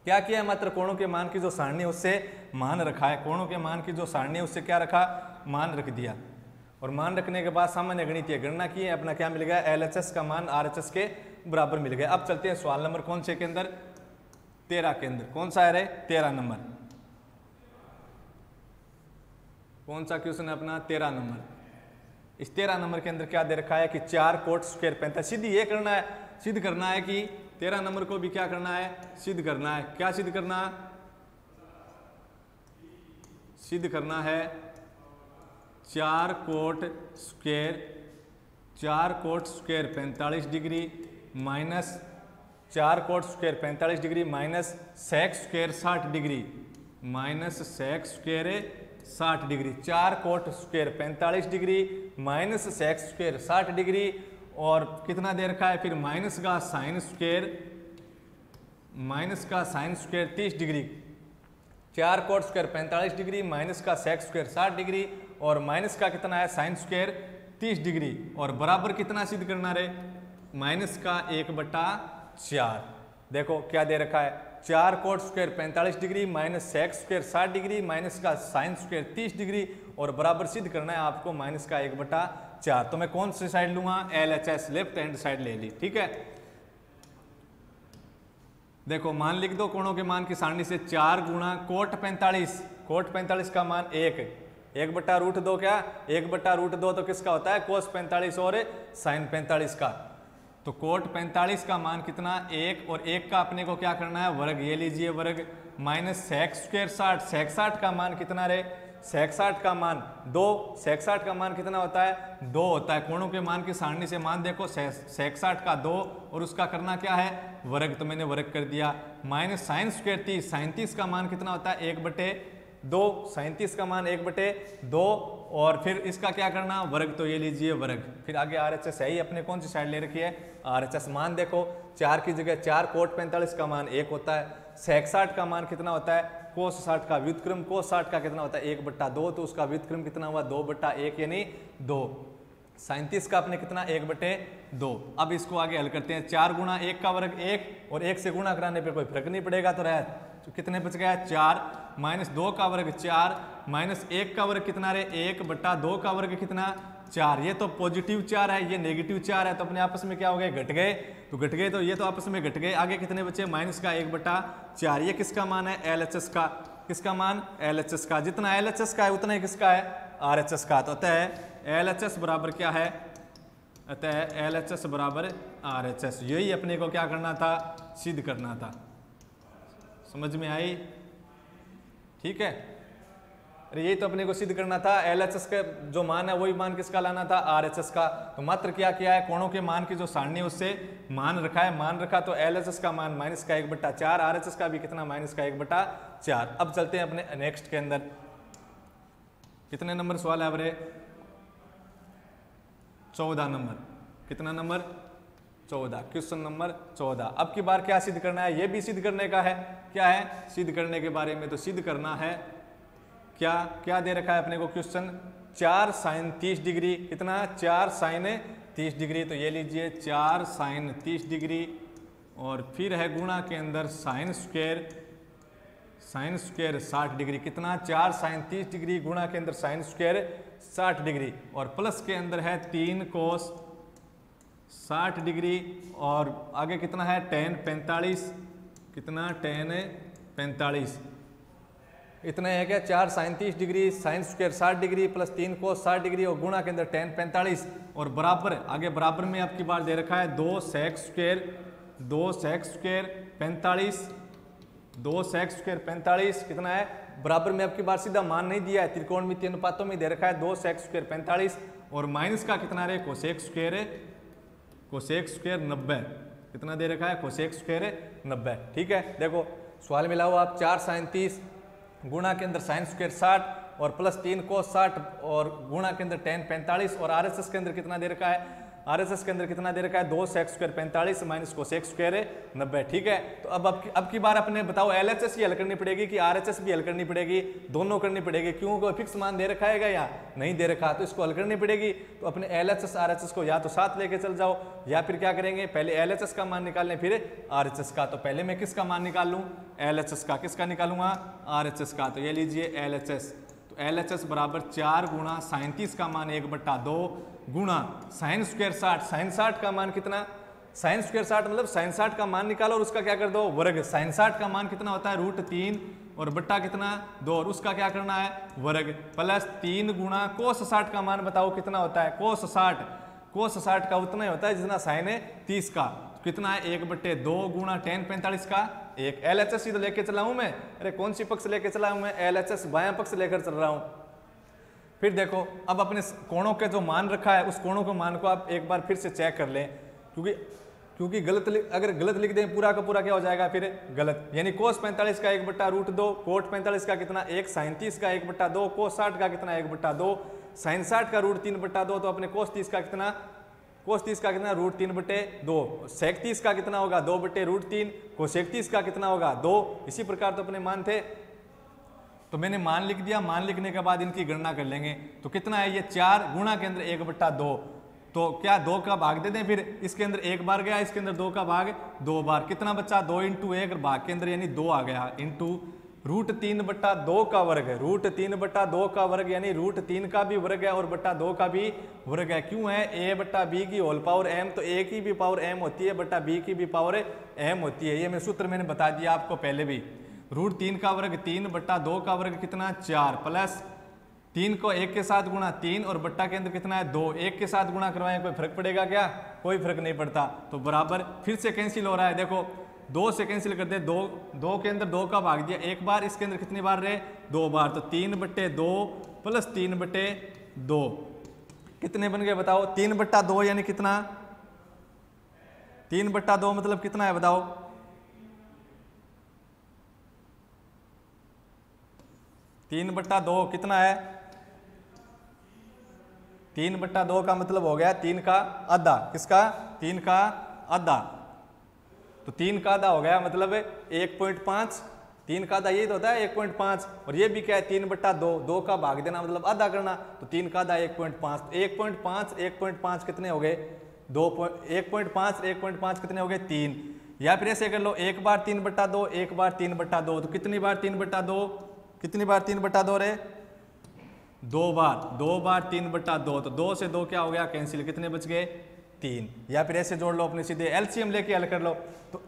क्या किया है, मात्र कोणों के मान की जो सारणी है उससे मान रखा है, कोणों के मान की जो सारणी है उससे क्या रखा, मान रख दिया, और मान रखने के बाद सामान्य गणितीय गणना की है, अपना क्या मिल गया LHS का मान RHS के बराबर मिल गया। अब चलते हैं सवाल नंबर कौन से के अंदर, 13 के अंदर। कौन सा है रे 13 नंबर, कौन सा क्वेश्चन है अपना 13 नंबर। इस 13 नंबर के अंदर क्या दे रखा है कि 4 कोट स्क्वायर 45, सिद्ध ये करना है, सिद्ध करना है कि 13 नंबर को भी क्या करना है, सिद्ध करना है। क्या सिद्ध करना, सिद्ध करना है 4 cot square 45 degree minus 4 cot square 45 degree minus sec square 60 degree, minus sec square 60 degree, 4 cot square 45 degree minus sec square 60 degree और कितना दे रखा है फिर माइनस का sine square 30 degree, 4 cot square 45 degree minus का सेक स्क्वायर 60 डिग्री और minus का कितना है साइन स्क्वायर 30 डिग्री और बराबर कितना सिद्ध करना रहे माइनस का 1/4। देखो क्या दे रखा है 4 cot square 45 degree minus sec square 60 degree minus का साइन स्क्वायर 30 डिग्री और बराबर सिद्ध करना है आपको माइनस का 1/4। तो मैं कौन सी साइड लूंगा LHS, लेफ्ट हैंड साइड ले ली। ठीक है, देखो मान लिख दो कोणों के मान की सारणी से 4 गुणा कोट 45, कोट 45 का मान 1 बट्टा रूट 2, क्या 1 बट्टा रूट 2 तो किसका होता है कोस 45 और साइन 45 का। तो कोट 45 का मान कितना 1 और 1 का अपने को क्या करना है वर्ग, ये लीजिए वर्ग, माइनस सेक स्क्वायर 60, सेक 60 का मान कितना रे, सेक 60 का मान 2, सेक 60 का मान कितना होता है 2 होता है। कोणों के मान की सारणी से मान देखो सेक 60 का 2 और उसका करना क्या है वर्ग, तो मैंने वर्ग कर दिया। माइनस साइन स्क्वायर 30, साइन 30 का मान कितना होता है 1/2, साइन 30 का मान 1/2 और फिर इसका क्या करना वर्ग, तो ये लीजिए वर्ग। फिर आगे RHS है ही अपने कौन सी साइड ले रखी है RHS। मान देखो 4 की जगह 4, कोट 45 का मान 1 होता है, सेक 60 का मान कितना होता है कोस 60 का व्युत्क्रम, कोस 60 का कितना होता है 1/2, तो उसका व्युत्क्रम कितना हुआ 2/1 यानी 2। साइन 30 का अपने कितना 1/2। अब इसको आगे हल करते हैं, 4 गुणा 1 का वर्ग 1 और 1 से गुणा कराने पे कोई फर्क नहीं पड़ेगा, तो रह तो कितने बच गया 4, माइनस 2 का वर्ग 4, माइनस 1 का वर्ग कितना रे 1/2 का वर्ग कितना 4। ये तो पॉजिटिव 4 है, ये नेगेटिव 4 है, तो अपने आपस में क्या हो गए घट गए, तो घट गए तो ये तो आपस में घट गए। आगे कितने बचे माइनस का 1/4, ये किसका मान है LHS का, किसका मान LHS का, जितना LHS का है उतना ही किसका है RHS का। तो अतः LHS बराबर क्या है, अतः LHS बराबर RHS, यही अपने को क्या करना था सिद्ध करना था। समझ में आई, ठीक है। अरे यही तो अपने को सिद्ध करना था, LHS का जो मान है वही मान किसका लाना था RHS का। तो मात्र क्या किया है कोणों के मान की जो सारणी है उससे मान रखा है, मान रखा तो LHS का मान माइनस का 1/4, RHS का भी कितना माइनस का 1/4। अब चलते हैं अपने नेक्स्ट के अंदर, कितने नंबर सवाल है अब रे 14 नंबर, कितना नंबर 14, क्वेश्चन नंबर 14। अब की बार क्या सिद्ध करना है, ये भी सिद्ध करने का है, क्या है सिद्ध करने के बारे में, तो सिद्ध करना है क्या, क्या दे रखा है अपने को क्वेश्चन 4 साइन 30 डिग्री, कितना 4 साइन 30 डिग्री, तो ये लीजिए 4 साइन 30 डिग्री और फिर है गुणा के अंदर साइन स्क्वायर 60 डिग्री, कितना 4 साइन 30 डिग्री गुणा के अंदर साइन स्क्वायर 60 डिग्री और प्लस के अंदर है 3 कोस 60 डिग्री और आगे कितना है tan 45, कितना tan 45, इतना है क्या 4 sine 30 degree sine square 60 degree plus 3 cos 60 degree और गुणा के अंदर tan 45 और बराबर, आगे बराबर में आपकी बार दे रखा है 2 सेक स्क्वायर 45, 2 सेक स्क्वायर 45 कितना है बराबर में आपकी बार सीधा मान नहीं दिया है, त्रिकोणमितीय अनुपातों में दे रखा है 2 सेक स्क्वायर 45 और माइनस का कितना है कोसेक स्क्वायर 90, कितना दे रखा है कोसेक स्क्वायर 90। ठीक है, देखो सवाल मिला हुआ आप 4 साइन 30 गुणा के अंदर साइन स्क्वायर 60 और प्लस 3 कोस 60 और गुणा के अंदर tan 45 और RHS के अंदर कितना दे रखा है, RHS के अंदर कितना दे रखा है 2 sec square 45 minus cosec square 90। ठीक है, तो अब की बार अपने बताओ LHS ही हल करनी पड़ेगी कि RHS भी हल करनी पड़ेगी, दोनों करनी पड़ेगी, क्यों कोई फिक्स मान दे रखा है या नहीं दे रखा, तो इसको हल करनी पड़ेगी। तो अपने LHS RHS को या तो साथ लेके चल जाओ या फिर क्या करेंगे पहले LHS का मान निकाल लें फिर RHS का। तो पहले मैं किसका मान निकाल लूँ LHS का, किसका निकालूंगा RHS का, तो ये लीजिए LHS, तो LHS बराबर 4 गुणा साइन 30 का मान 1/2 गुणा साइन स्क्वायर 60, साइन 60 का मान कितना, साइन स्क्वायर 60 मतलब साइन 60 का मान निकालो और उसका क्या कर दो वर्ग, साइन 60 का मान कितना होता है √3 और बट्टा कितना 2 और उसका क्या करना है वर्ग प्लस 3 गुणा कोस 60 का मान बताओ कितना होता है कोस 60 का उतना ही होता है जितना साइन 30 का, कितना है 1/2 गुणा tan 45 का 1। LHS ही तो लेके चला हूं मैं, अरे कौन सी पक्ष लेके चला हूं मैं LHS बायां पक्ष लेकर चल रहा हूं। फिर देखो अब अपने कोणों के जो मान रखा है उस कोणों के मान को आप एक बार फिर से चेक कर लें, क्योंकि अगर गलत लिख दें पूरा का पूरा क्या हो जाएगा फिर गलत, यानी कोस 45 का 1/√2, कोट 45 का कितना 1, साइन 30 का 1/2, कोस 60 का कितना 1/2, साइन 60 का √3/2, तो अपने कोस 30 का कितना √3/2, सेक 30 का कितना होगा 2/√3, कोसेक 30 का कितना होगा 2। इसी प्रकार तो अपने मान थे, तो मैंने मान लिख दिया, मान लिखने के बाद इनकी गणना कर लेंगे। तो कितना है ये 4 गुणा के अंदर 1/2, तो क्या 2 का भाग दे दें, फिर इसके अंदर 1 बार गया, इसके अंदर 2 का भाग 2 बार, कितना बच्चा 2 × 1 भाग के अंदर यानी 2 आ गया इंटू √3/2 का वर्ग है, √3/2 का वर्ग यानी √3 का भी वर्ग है और बट्टा 2 का भी वर्ग है। क्यों है? a/b की होल पावर m, तो a की भी पावर m होती है बट्टा b की भी पावर m होती है। ये मैं सूत्र मैंने बता दिया आपको पहले भी। √3 का वर्ग 3/2 का वर्ग कितना 4 प्लस 3 को 1 के साथ गुणा 3 और बट्टा के अंदर कितना है 2, 1 के साथ गुणा करवाएं कोई फर्क पड़ेगा क्या? कोई फर्क नहीं पड़ता। तो बराबर फिर से कैंसिल हो रहा है, देखो 2 से कैंसिल करते हैं, 2 के अंदर 2 का भाग दिया एक बार, इसके अंदर कितनी बार रहे 2 बार, तो 3/2 प्लस 3/2 कितने बन गए बताओ? 3/2 यानी कितना? 3/2 मतलब कितना है बताओ? 3/2 कितना है? 3/2 का मतलब हो गया 3 का आधा। किसका? 3 का आधा। तो 3 का आधा हो गया मतलब 1.5। 3 का आधा यही तो होता है 1.5, और ये भी क्या है 3/2, 2 का भाग देना मतलब आधा करना, तो 3 का आधा 1.5। 1.5 कितने हो गए? 1.5 कितने हो गए? 3। या फिर ऐसे कर लो, एक बार 3/2, एक बार 3/2, तो कितनी बार 3/2? कितनी बार 3/2 रे? 2 बार 3/2, तो 2 से 2 क्या हो गया कैंसिल, कितने बच गए? 3। या फिर ऐसे जोड़ लो अपने सीधे, एलसीएम लेके हल कर लो, तो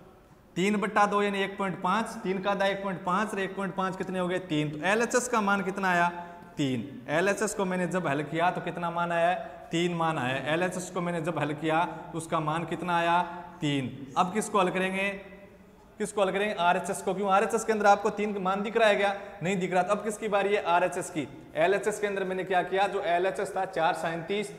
3/2 यानी 1.5, 3 का आधा 1.5 और 1.5 कितने हो गए? 3। तो एलएचएस का मान कितना आया? 3। एलएचएस को मैंने जब हल किया तो कितना मान आया? 3 मान आया। एलएचएस को मैंने जब हल किया तो उसका मान कितना आया? 3। अब किसको हल करेंगे? किसको हल करेंगे? आरएचएस को। क्यों? आरएचएस के अंदर आपको 3 मान दिख रहा है क्या? नहीं दिख रहा। तो अब किसकी बारी है? आरएचएस की। एलएचएस के अंदर मैंने क्या किया, जो एलएचएस था 4 sin 30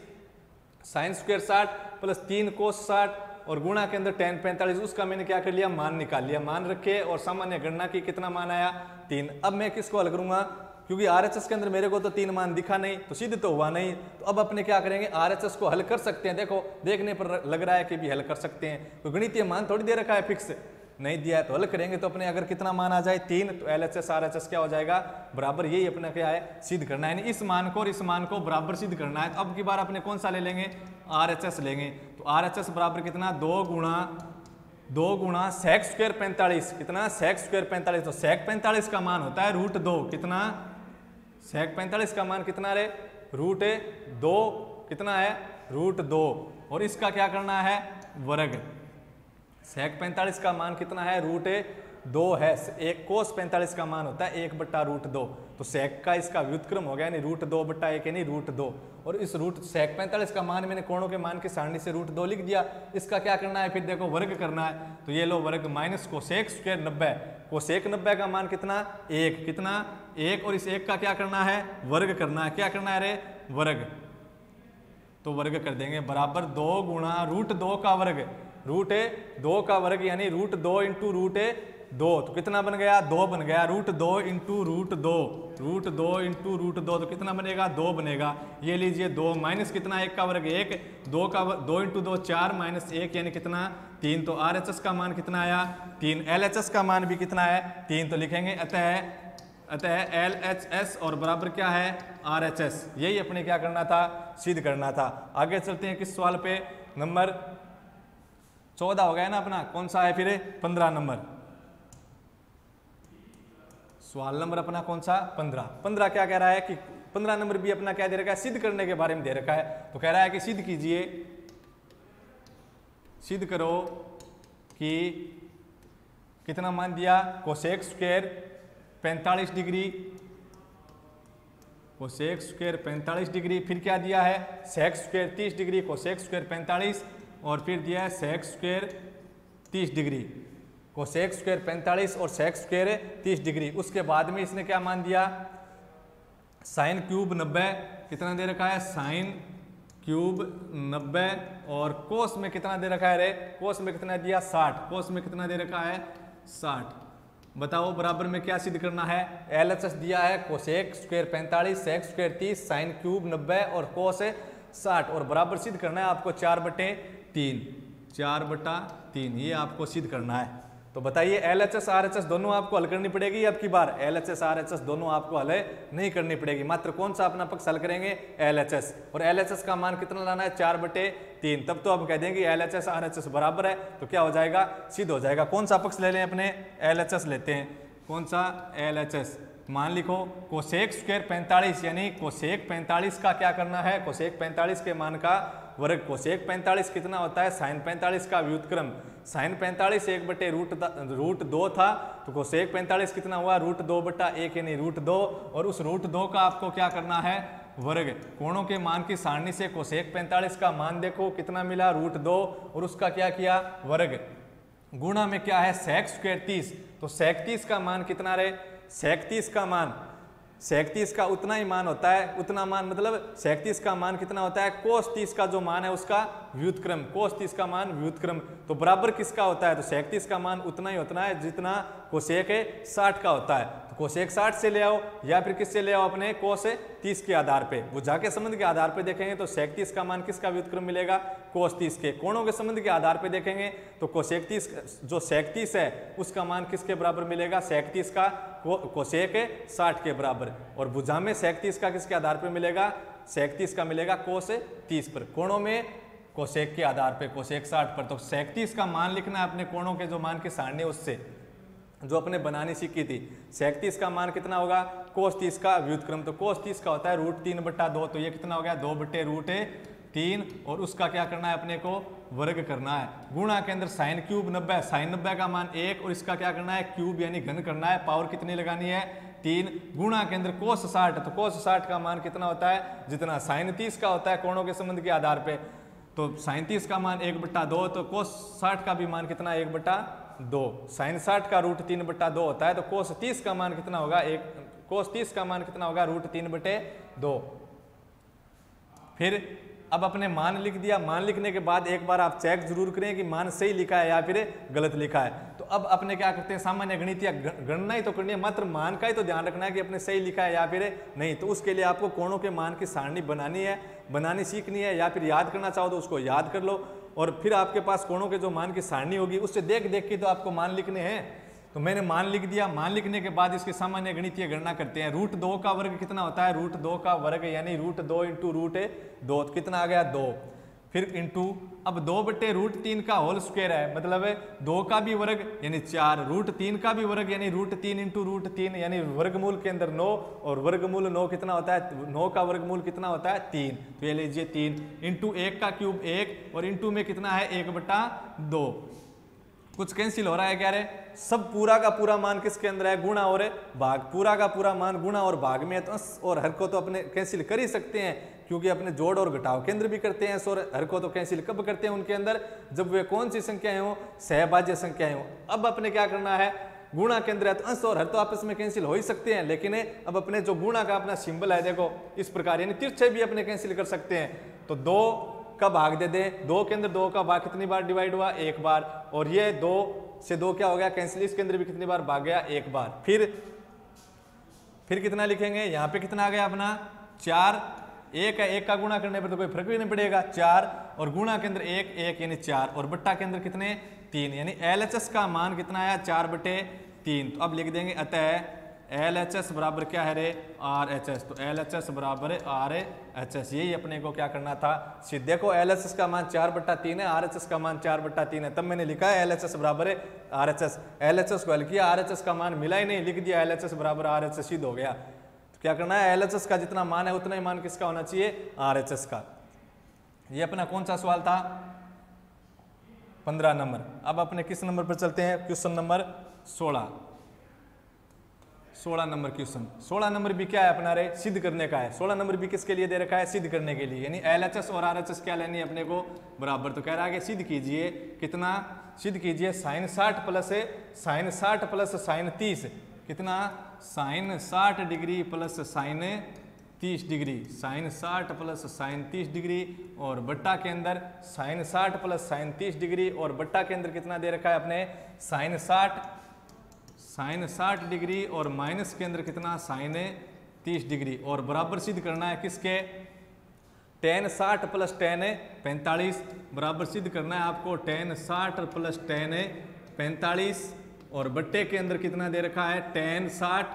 sin square 60 plus 3 cos 60 और गुणा के अंदर tan 45, उसका मैंने क्या कर लिया? मान निकाल लिया। मान रखे और सामान्य गणना की, कितना मान आया? 3। अब मैं किसको हल करूंगा? क्योंकि आरएचएस के अंदर मेरे को तो 3 मान दिखा नहीं, तो सिद्ध तो हुआ नहीं। तो अब अपने क्या करेंगे? आरएचएस को हल कर सकते हैं। देखो देखने पर लग रहा है कि भी हल कर सकते हैं, तो गणितीय मान थोड़ी दे रखा है फिक्स, नहीं दिया है तो हल करेंगे। तो अपने अगर कितना मान आ जाए 3, तो एलएचएस आरएचएस क्या हो जाएगा? बराबर। यही अपना क्या है? सिद्ध करना है, इस मान को और इस मान को बराबर सिद्ध करना है। तो अब की बार अपने कौन सा ले लेंगे? आरएचएस लेंगे। तो आरएचएस बराबर कितना? 2 गुणा sec स्क्वायर 45। कितना? sec square 45। तो sec 45 का मान होता है √2। कितना? sec 45 का मान कितना रे? √2। कितना है? √2। और इसका क्या करना है? वर्ग। sec 45 का मान कितना है? √2 है। एक cos 45 का मान होता है 1/√2। तो sec का इसका व्युत्क्रम हो गया, यानी √2/1 यानी √2। और इस sec 45 का मान मैंने कोणों के मान की सारणी से √2 लिख दिया। इसका क्या करना है? फिर देखो वर्ग करना है। तो ये लो वर्ग माइनस cosec स्क्वायर 90। cosec 90 का मान कितना? 1। कितना? 1। और इस 1 का क्या करना है? वर्ग करना है। क्या करना है रे? वर्ग। तो वर्ग कर देंगे बराबर 2 गुणा √2 का वर्ग। √2 का वर्ग यानी √2 इंटू √2। तो कितना बन गया? 2 बन गया। √2 इंटू √2, √2 इंटू √2, तो कितना बनेगा? 2 बनेगा। ये लीजिए 2 माइनस कितना? 1 का वर्ग 1, 2 इंटू 2 4 माइनस 1 यानी कितना? 3। तो आरएचएस का मान कितना आया? 3। एलएचएस का मान भी कितना है? 3। तो लिखेंगे अतः एलएचएस और बराबर क्या है? आरएचएस। यही अपने क्या करना था? सिद्ध करना था। आगे चलते हैं किस सवाल पे? नंबर 14 हो गया ना अपना। कौन सा है फिर? 15 नंबर। सवाल नंबर अपना कौन सा? 15 क्या कह रहा है कि 15 नंबर भी अपना क्या दे रखा है? सिद्ध करने के बारे में दे रखा है। तो कह रहा है कि सिद्ध कीजिए, सिद्ध करो कि कितना मान दिया? cosec square 45 degree, cosec square 45 degree. फिर क्या दिया है? sec square 30 degree, cosec square 45, और फिर दिया है sec square 30 degree. cosec square 45 और sec स्क्वायर 30 डिग्री। उसके बाद में इसने क्या मान दिया? sin cube 90। कितना दे रखा है? sin cube 90। और cos में कितना दे रखा है रे? cos में कितना दिया? 60। cos में कितना दे रखा है? 60। बताओ बराबर में क्या सिद्ध करना है? एलएचएस दिया है cosec square 45, sec square 30, sin cube 90 और cos 60, और बराबर सिद्ध करना है आपको 4/3। 4/3 ये आपको सिद्ध करना है। तो बताइए एलएचएस आरएचएस दोनों आपको हल करनी पड़ेगी। अब की बार एलएचएस आरएचएस दोनों आपको हल नहीं करनी पड़ेगी, मात्र कौन सा अपना पक्ष हल करेंगे? एलएचएस। और एलएचएस का मान कितना लाना है? 4/3। तब तो आप कह देंगे एलएचएस आरएचएस बराबर है, तो क्या हो जाएगा? सिद्ध हो जाएगा। कौन सा पक्ष ले लें अपने? एलएचएस लेते हैं। कौन सा LHS। मान लिखो कोसेक स्क्वायर 45 यानी कोसेक 45 का क्या करना है, कोसेक 45 के मान का वर्ग। कोसेक 45 कितना होता है, साइन 45 का व्युत्क्रम। साइन 45 1/√2 था, तो कोसेक 45 कितना हुआ, √2/1 यानी √2, और उस √2 का आपको क्या करना है, वर्ग। कोणों के मान की सारणी से कोसेक 45 का मान देखो कितना मिला, √2, और उसका क्या किया, वर्ग। गुणा में क्या है, सेक स्क्वायर 30, तो सेक 30 का मान कितना रहे, सेक 30 का मान, सेक 30 का उतना ही मान होता है, उतना मान मतलब सेक 30 का मान कितना होता है, कोस 30 का जो मान है उसका व्युत्क्रम, कोस 30 का मान व्युत्क्रम। तो बराबर किसका होता है, तो सेक 30 का मान उतना ही होता है जितना कोसेक 60 का होता है। तो कोसेक 60 से ले आओ या फिर किससे ले आओ, अपने कोस 30 के आधार पे, भुजा के संबंध के आधार पे देखेंगे तो सेक 30 का मान किसका व्युत्क्रम मिलेगा, कोस 30 के। कोणों के संबंध के आधार पे देखेंगे तो कोसेक 30 जो सेक 30 है उसका मान किसके बराबर मिलेगा, सेक 30 का कोसेक 60 के बराबर। और भुजा में सेक 30 का किसके आधार पे मिलेगा, सेक 30 का मिलेगा कोस 30 पर। कोणों में कोसेक के आधार पे कोसेक 60 पर। तो सेक 30 का मान लिखना है अपने कोणों के जो मान की सारणी उससे जो अपने बनानी सीखी थी। सेक 30 का मान कितना होगा, कोस 30 का व्युत्क्रम। तो कोस 30 का होता है √3/2, तो ये कितना हो गया 2/√3, और उसका क्या करना है अपने को, वर्ग करना है। गुणा के अंदर साइन क्यूब 90, साइन 90 का मान 1, और इसका क्या करना है, क्यूब यानी घन करना है। पावर कितनी लगानी है, 3। गुणा के अंदर कोस 60, तो कोस 60 का मान कितना होता है, जितना साइन 30 का होता है कोणों के संबंध के आधार पे। तो साइन 30 का मान 1/2, तो कोस 60 का भी मान कितना, 1/2। साइन 60 का √3/2 होता है, तो कोस 30 का मान कितना होगा, कोस 30 का मान कितना होगा, √3/2। फिर अब अपने मान लिख दिया। मान लिखने के बाद एक बार आप चेक जरूर करें कि मान सही लिखा है या फिर गलत लिखा है। तो अब अपने क्या करते हैं, सामान्य गणितीय गणना ही तो करनी है, मात्र मान का ही तो ध्यान रखना है कि अपने सही लिखा है या फिर नहीं। तो उसके लिए आपको कोणों के मान की सारणी बनानी है, बनानी सीखनी है, या फिर याद करना चाहो तो उसको याद कर लो। और फिर आपके पास कोणों के जो मान की सारणी होगी उससे देख देख के तो आपको मान लिखने हैं। तो मैंने मान लिख दिया। मान लिखने के बाद इसके सामान्य गणितीय गणना करते हैं। √2 का वर्ग कितना होता है, √2 का वर्ग यानी √2 × √2, तो कितना आ गया 2। फिर इंटू अब 2/√3 का होल स्क्वायर है, मतलब 2 का भी वर्ग यानी 4, √3 का भी वर्ग यानी √3 × √3 यानी वर्गमूल के अंदर 9, और वर्गमूल 9 कितना होता है, 9 का वर्गमूल कितना होता है 3। तो ये लीजिए 3 इंटू 1 का क्यूब 1, और इंटू में कितना है 1/2। कुछ कैंसिल हो रहा है क्या रे, सब पूरा का पूरा मान किसके अंदर है, गुणा और भाग। पूरा का पूरा मान गुणा और भाग में है, तो अंश और हर को तो अपने कैंसिल कर ही सकते हैं, क्योंकि अपने जोड़ और घटाव के अंदर भी करते हैं। और हर को तो कैंसिल कब करते हैं, उनके अंदर जब वे कौन सी संख्याएं हो, सहभाज्य संख्याएं हो। अब अपने क्या करना है, गुणा के अंदर है तो अंश और हर तो आपस में कैंसिल हो ही सकते हैं, लेकिन अब अपने जो गुणा का अपना सिंबल है देखो इस प्रकार, यानी तिरछे भी अपने कैंसिल कर सकते हैं। तो 2 का भाग दे दें, 2 के अंदर 2 का भाग कितनी बार डिवाइड हुआ, 1 बार, और ये 2 से 2 क्या हो गया कैंसिल, इसके अंदर भी कितनी बार भाग गया, 1 बार। फिर कितना लिखेंगे, यहाँ पे कितना आ गया अपना 4, 1 है, 1 का गुणा करने पर तो कोई फर्क भी नहीं पड़ेगा, 4, और गुणा के अंदर 1 यानी 4, और बट्टा के अंदर कितने 3, यानी LHS का मान कितना आया 4/3। तो अब लिख देंगे अतः LHS बराबर क्या है रे, RHS। तो LHS बराबर RHS, यही अपने को क्या करना था सिद्ध। देखो LHS का मान 4/3 है, RHS का मान 4/3 है, तब मैंने लिखा है LHS बराबर RHS। LHS को हल किया, RHS का मान मिला ही नहीं, लिख दिया LHS बराबर RHS, सिद्ध हो गया। तो क्या करना है, LHS का जितना मान है उतना ही मान किसका होना चाहिए, RHS का। ये अपना कौन सा सवाल था, 15 नंबर। अब अपने किस नंबर पर चलते हैं, question number 16 number question. 16 number भी क्या है अपना रे, सिद्ध करने का है। 16 नंबर भी किसके लिए दे रखा है, सिद्ध करने के लिए, यानी LHS और RHS क्या लेनी है अपने को बराबर। तो कह रहा है कि सिद्ध कीजिए, कितना सिद्ध कीजिए, sin 60 प्लस sin 30, कितना sin 60 degree plus sin 30 degree, sin 60 plus sin 30 degree, और बट्टा के अंदर sin 60 प्लस sin 30 डिग्री, और बट्टा के अंदर कितना दे रखा है अपने sin 60 डिग्री, और माइनस के अंदर कितना sin 30 डिग्री, और बराबर सिद्ध करना है किसके, tan 60 प्लस tan 45, बराबर सिद्ध करना है आपको tan 60 प्लस tan 45, और बट्टे के अंदर कितना दे रखा है tan 60,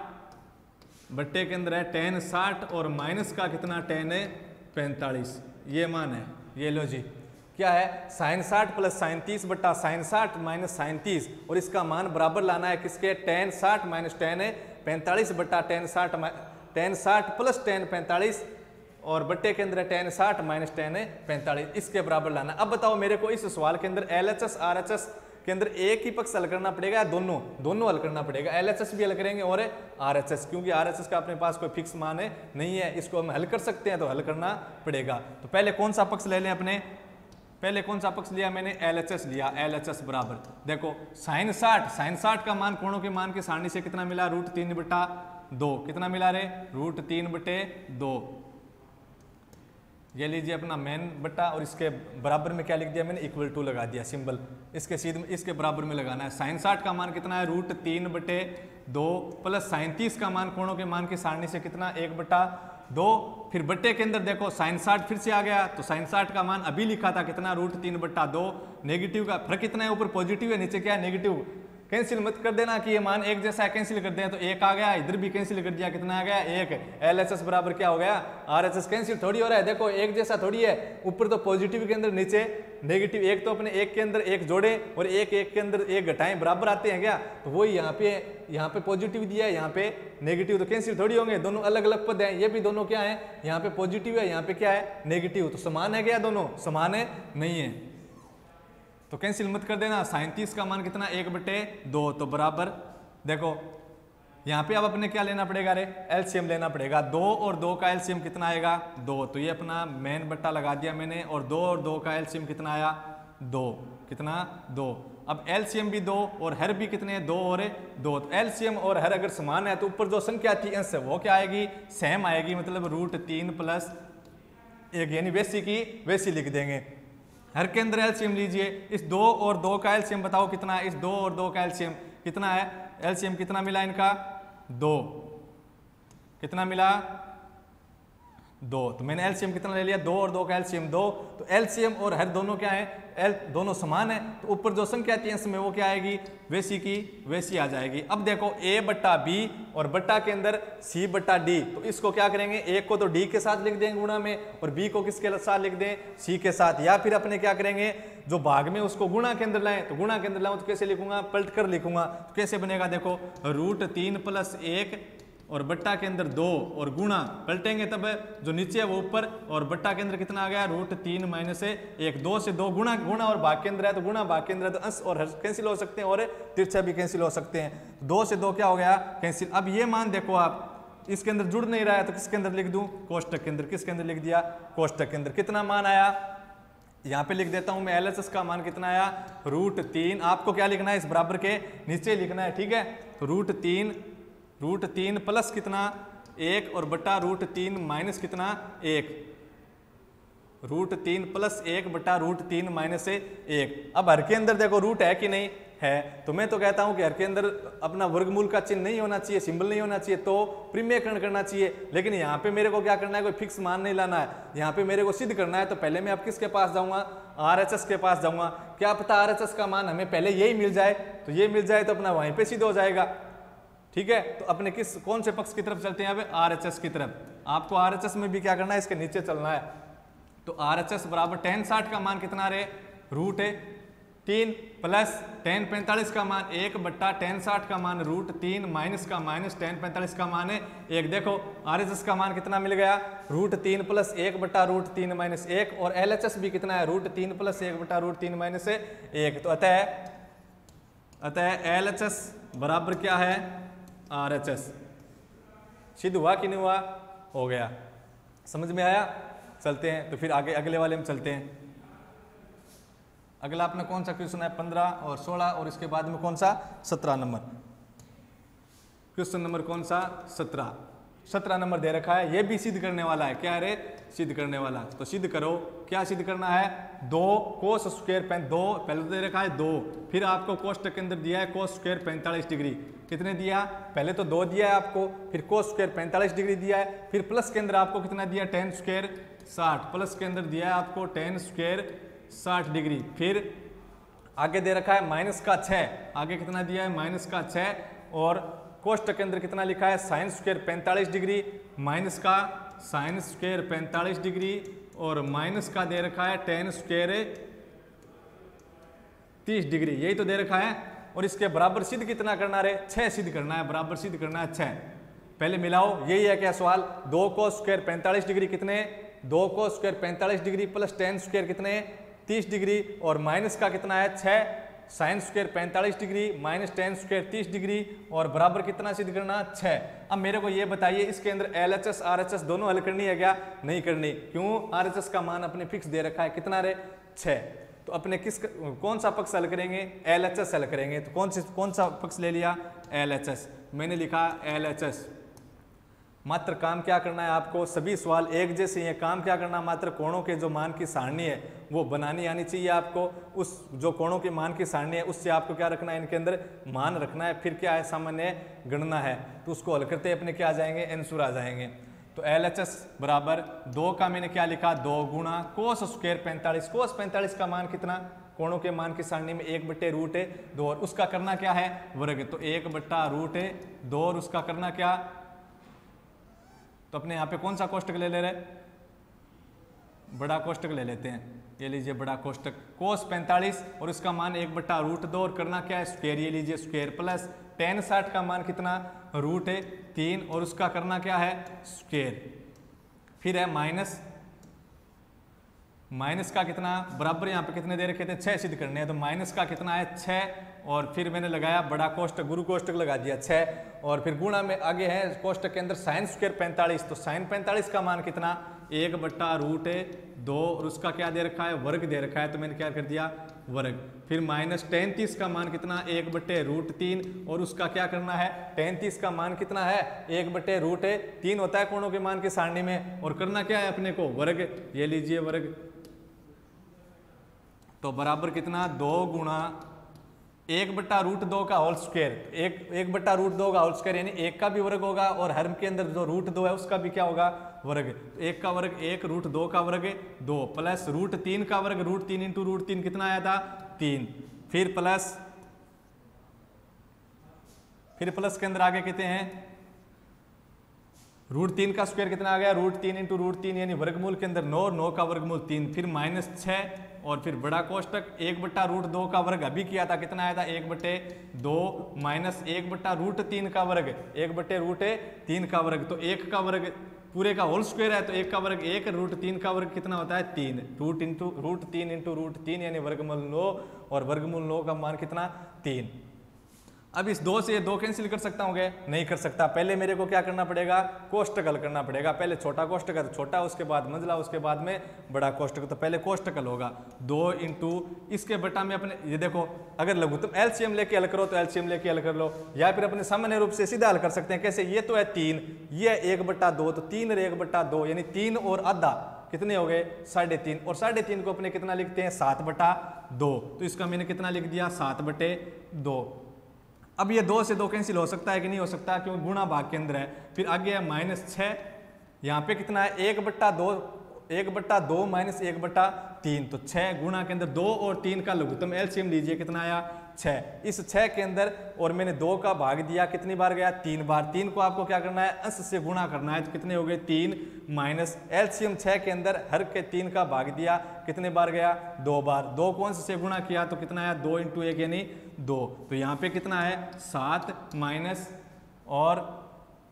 बट्टे के अंदर है tan 60, और माइनस का कितना tan 45, ये मान है। ये लो जी, क्या है साइन 60 प्लस साइन 30 बट्टा साइन 60 माइनस साइन 30, और इसका मान बराबर लाना है किसके, टेन 60 माइनस टेन 45 बट्टा टेन 60 प्लस टेन 45 और बट्टे के अंदर टेन 60 माइनस टेन 45, इसके बराबर लाना। अब बताओ मेरे को इस सवाल के अंदर LHS RHS के अंदर एक ही पक्ष हल करना पड़ेगा या दोनों हल करना पड़ेगा। LHS भी हल करेंगे और RHS, क्योंकि RHS का अपने पास कोई फिक्स मान नहीं है, इसको हम हल कर सकते हैं तो हल करना पड़ेगा। तो पहले कौन सा पक्ष ले लें अपने, पहले कौन सा पक्ष लिया मैंने, LHS लिया। LHS बराबर देखो साइन 60 का मान कोणों के मान की सारणी से कितना मिला, √3/2, कितना मिला रे, √3/2। ये लीजिए अपना मेन बट्टा, और इसके बराबर में क्या लिख दिया मैंने, इक्वल टू लगा दिया सिंबल, इसके सीधे इसके बराबर में लगाना है। साइन 60 का मान कितना है, √3/2 प्लस साइन 30 का मान कोणों के मान की सारणी से कितना, 1/2, फिर बट्टे के अंदर देखो साइन 60 फिर से आ गया, तो साइन 60 का मान अभी लिखा था कितना, √3/2, नेगेटिव का फर्क कितना है, ऊपर पॉजिटिव है नीचे क्या है नेगेटिव, कैंसिल मत कर देना कि ये मान एक जैसा है, कैंसिल कर दिया तो 1 आ गया, इधर भी कैंसिल कर दिया, कितना आ गया 1। LHS बराबर क्या हो गया, RHS, कैंसिल थोड़ी हो रहा है, देखो एक जैसा थोड़ी है, ऊपर तो पॉजिटिव के अंदर नीचे नेगेटिव, एक तो अपने एक के अंदर एक जोड़े और एक के अंदर एक घटाएं, बराबर आते हैं क्या, तो वही यहाँ पे पॉजिटिव दिया है, यहाँ पे नेगेटिव, तो कैंसिल थोड़ी होंगे, दोनों अलग अलग पद हैं, ये भी दोनों क्या है, यहाँ पे पॉजिटिव है, यहाँ पे क्या है नेगेटिव, तो समान है क्या, दोनों समान है नहीं है, तो कैंसिल मत कर देना। साइन 30 का मान कितना, 1/2, तो बराबर देखो यहाँ पे अब अपने क्या लेना पड़ेगा रे, एलसीएम लेना पड़ेगा। 2 और 2 का एलसीएम कितना आएगा, 2, तो ये अपना मेन बट्टा लगा दिया मैंने, और 2 और 2 का एलसीएम कितना आया, 2, कितना 2। अब एलसीएम भी 2 और हर भी कितने, 2 और 2, तो एलसीएम और हर अगर समान है तो ऊपर जो संख्या थी अंश वो क्या आएगी, सेम आएगी, मतलब √3 + 1, यानी वैसी की वैसी लिख देंगे। हर के अंदर एलसीएम लीजिए, इस 2 और 2 का एलसीएम बताओ कितना है, इस 2 और 2 का एलसीएम कितना है, एलसीएम कितना मिला इनका, 2, कितना मिला 2, तो मैंने एलसीएम कितना ले लिया, 2 और 2 का एलसीएम 2, तो एलसीएम और हर दोनों क्या है, दोनों समान है, तो ऊपर जो संख्या थी अंश में वो क्या आएगी, वैसी की वैसी आ जाएगी। अब देखो A/B और बट्टा के अंदर C/D, तो इसको क्या करेंगे, एक को तो D के साथ लिख देंगे गुणा में, और B को किसके साथ लिख दें, C के साथ, या फिर अपने क्या करेंगे, जो भाग में उसको गुणा के अंदर लाएं, तो गुणा के अंदर लाऊं तो कैसे लिखूंगा, पलट कर लिखूंगा, तो कैसे बनेगा, देखो √3 + 1 और बट्टा के अंदर 2 और गुणा पलटेंगे तब जो नीचे है वो ऊपर, और बट्टा के अंदर कितना आ गया, √3 - 1, 2 से 2 गुणा और भाग के अंदर है तो गुणा, भाग के अंदर है तो अंश और कैंसिल हो सकते हैं, और तिरछा भी कैंसिल हो सकते हैं, 2 से 2 क्या हो गया, कैंसिल। अब ये मान देखो आप इसके अंदर जुड़ नहीं रहा है तो किसके अंदर लिख दूं, कोष्टक के अंदर, किसके अंदर लिख दिया, कोष्टक के अंदर। कितना मान आया, यहाँ पे लिख देता हूं मैं, LHS का मान कितना आया, √3, आपको क्या लिखना है, इस बराबर के नीचे लिखना है, ठीक है, तो √3 प्लस कितना 1 और बट्टा √3 माइनस कितना 1, √3 + 1 बट्टा √3 - 1। अब हर के अंदर देखो रूट है कि नहीं है, तो मैं तो कहता हूं कि हर के अंदर अपना वर्गमूल का चिन्ह नहीं होना चाहिए, सिंबल नहीं होना चाहिए, तो प्रिमेयकरण करना चाहिए। लेकिन यहाँ पे मेरे को क्या करना है, कोई फिक्स मान नहीं लाना है, यहाँ पे मेरे को सिद्ध करना है, तो पहले मैं अब किसके पास जाऊंगा, RHS के पास जाऊंगा। क्या पता RHS का मान हमें पहले यही मिल जाए, तो ये मिल जाए तो अपना वहीं पे सिद्ध हो जाएगा, ठीक है। तो अपने कौन से पक्ष की तरफ चलते हैं, अब RHS की तरफ। आपको RHS में भी क्या करना है, इसके नीचे चलना है, तो RHS बराबर tan 60 का मान कितना रे, √3 प्लस tan 45 का मान 1 बट्टा tan 60 का मान √3 माइनस का माइनस tan 45 का मान है 1। देखो RHS का मान कितना मिल गया, √3 + 1 बट्टा √3 - 1, और LHS भी कितना है, √3 + 1 बट्टा √3 - 1। तो अतः LHS बराबर क्या है, RHS। सिद्ध हुआ कि नहीं हुआ, हो गया, समझ में आया। चलते हैं तो फिर आगे अगले वाले में चलते हैं। अगला आपने कौन सा क्वेश्चन है, 15 और 16, और इसके बाद में कौन सा 17 नंबर, क्वेश्चन नंबर कौन सा 17 नंबर दे रखा है, ये भी सिद्ध करने वाला है। क्या है रे, सिद्ध करने वाला, तो सिद्ध करो। क्या सिद्ध करना है, 2 cos स्क्वायर 2, पहले तो दे रखा है 2, फिर आपको कोष्टक के अंदर दिया है cos स्क्वायर 45 डिग्री, कितने दिया, पहले तो 2 दिया है आपको, फिर cos स्क्वायर 45 डिग्री दिया है, फिर प्लस के अंदर आपको कितना दिया, tan स्क्वायर 60, प्लस के अंदर दिया है आपको tan स्क्वायर 60 डिग्री, फिर आगे दे रखा है -6, आगे कितना दिया है, -6, और कोष्टक के अंदर कितना लिखा है, sin स्क्वायर 45 डिग्री माइनस का sin स्क्वायर 45 डिग्री, और माइनस का दे रखा है tan स्क्वायर 30 डिग्री, यही तो दे रखा है। और इसके बराबर सिद्ध कितना करना रे, 6 सिद्ध करना है, बराबर सिद्ध करना है 6। पहले मिलाओ, यही है क्या सवाल। 2 cos स्क्वायर 45 डिग्री कितने, 2 cos square 45 degree plus tan square कितने 30 डिग्री, और माइनस का कितना है 6 sin square 45 degree minus tan square 30 degree, और बराबर कितना सिद्ध करना 6। अब मेरे को ये बताइए इसके अंदर LHS RHS दोनों हल करनी है क्या, नहीं करनी। क्यों, RHS का मान अपने फिक्स दे रखा है, कितना रे 6। तो अपने कौन सा पक्ष हल करेंगे, LHS हल करेंगे। तो कौन सा पक्ष ले लिया, LHS। मैंने लिखा LHS। मात्र काम क्या करना है आपको, सभी सवाल एक जैसे हैं, काम क्या करना, मात्र कोणों के जो मान की सारणी है वो बनानी आनी चाहिए आपको। उस जो कोणों के मान की सारणी है उससे आपको क्या रखना है, इनके अंदर मान रखना है। फिर क्या है, सामान्य गणना है, तो उसको हल करते अपने क्या आ जाएंगे, आंसर आ जाएंगे। तो LHS बराबर 2 का मैंने क्या लिखा, 2 गुणा cos स्क्वायर 45। cos 45 का मान कितना, कोणों के मान की सारणी में 1/√2, और उसका करना क्या है, वर्ग। तो 1/√2, और उसका करना क्या, तो अपने यहाँ पे कौन सा कोष्टक ले ले रहे, बड़ा कोष्टक ले लेते हैं। ये लीजिए बड़ा कोष्टक, cos 45 और इसका मान 1/√2, और करना क्या है, स्क्वायर। ये लीजिए स्क्वायर, प्लस tan 60 का मान कितना, √3, और उसका करना क्या है, स्क्वायर। फिर है माइनस का कितना, बराबर यहाँ पे कितने दे रखे थे, 6 सिद्ध करने हैं, तो माइनस का कितना है 6, और फिर मैंने लगाया बड़ा कोष्टक, गुरु कोष्टक लगा दिया 6, और फिर गुणा में आगे है कोष्टक के अंदर sin स्क्वायर 45। तो sin 45 का मान कितना, 1/√2, और उसका क्या दे रखा है, वर्ग दे रखा है, तो मैंने क्या कर दिया, वर्ग। फिर माइनस tan 30 का मान कितना, 1/√3, और उसका क्या करना है, tan 30 का मान कितना है, 1/√3 होता है कोणों के मान की सारणी में, और करना क्या है अपने को, वर्ग। ये लीजिए वर्ग, तो बराबर कितना, 2 गुणा 1/√2 का होल स्क्वायर। 1/√2 का होल स्क्वायर यानी 1 का भी वर्ग होगा, और हर के अंदर जो √2 है उसका भी क्या होगा, वर्ग। 1 का वर्ग 1, √2 का वर्ग 2, प्लस √3 का वर्ग, √3 इंटू √3 कितना आया था, 3। फिर प्लस के अंदर आगे कहते हैं √3 का स्क्वायर कितना आ गया, √3 इंटू √3 यानी वर्गमूल के अंदर 9, 9 का वर्गमूल 3, फिर -6, और फिर बड़ा कोष्टक 1/√2 का वर्ग अभी किया था, कितना आया था, 1/2 माइनस 1/√3 का वर्ग, 1/√3 का वर्ग, तो 1 का वर्ग पूरे का होल स्क्वायर है, तो 1 का वर्ग 1, √3 का वर्ग कितना होता है, 3, √3 इंटू √3 यानी वर्गमूल 9, और वर्गमूल 9 का मान कितना, 3। अब इस 2 से ये 2 कैंसिल कर सकता हूँ क्या, नहीं कर सकता। पहले मेरे को क्या करना पड़ेगा, कोष्टक हल करना पड़ेगा। पहले छोटा कोष्टक है तो छोटा, उसके बाद मंझला, उसके बाद में बड़ा कोष्टक। तो पहले कोष्टक हल होगा, 2 इंटू इसके बटा में अपने, ये देखो अगर लघुत्तम LCM लेके हल करो तो LCM लेके हल कर लो, या फिर अपने सामान्य रूप से सीधा हल कर सकते हैं। कैसे, ये तो है 3, ये 1/2, तो 3 और 1/2 यानी 3 और आधा कितने हो गए, 3.5, और 3.5 को अपने कितना लिखते हैं, 7/2, तो इसका मैंने कितना लिख दिया, 7/2। अब ये 2 से 2 कैंसिल हो सकता है कि नहीं हो सकता, क्योंकि गुणा भाग के अंदर है। फिर आगे है -6, यहाँ पे कितना है, 1/2 माइनस 1/3, तो 6 गुणा के अंदर 2 और 3 का लघुत्तम LCM लीजिए, कितना आया, 6। इस 6 के अंदर और मैंने 2 का भाग दिया, कितनी बार गया, 3 बार। 3 को आपको क्या करना है, अंश से गुणा करना है, तो कितने हो गए, 3 माइनस LCM 6 के अंदर हर के 3 का भाग दिया, कितने बार गया, 2 बार। 2 को अंश से गुणा किया तो कितना आया, 2 इंटू 1 यानी 2, तो यहाँ पे कितना है, 7 माइनस और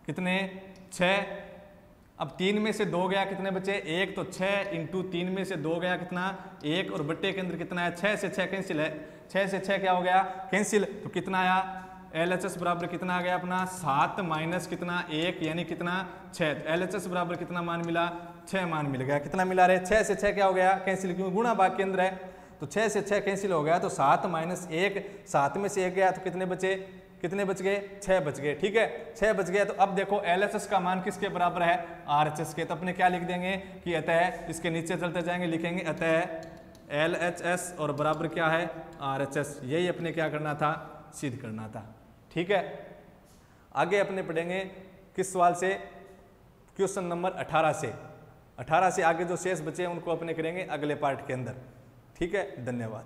कितने, 6। अब 3 में से 2 गया, कितने बचे, 1, तो 6 इंटू 3 में से 2 गया, कितना, 1, और बट्टे के अंदर कितना है, 6 से 6 कैंसिल है, 6 से 6 क्या हो गया, कैंसिल, तो कितना आया, LHS बराबर कितना आ गया अपना, 7 माइनस कितना, 1 यानी कितना, 6। तो LHS बराबर कितना मान मिला, 6 मान मिल गया। कितना मिला रे, 6 से 6 क्या हो गया, कैंसिल, क्योंकि गुणा भाग के अंदर है, तो 6 से 6 कैंसिल हो गया, तो 7 माइनस 1, 7 में से 1 गया तो कितने बचे, कितने बच गए, 6 बच गए। ठीक है, 6 बच गए। तो अब देखो LHS का मान किसके बराबर है, RHS के, तो अपने क्या लिख देंगे कि अतः, इसके नीचे चलते जाएंगे, लिखेंगे अतः LHS और बराबर क्या है, RHS। यही अपने क्या करना था, सिद्ध करना था। ठीक है, आगे अपने पढ़ेंगे किस सवाल से, क्वेश्चन नंबर 18 से। 18 से आगे जो शेष बचे हैं उनको अपने करेंगे अगले पार्ट के अंदर। ठीक है, धन्यवाद।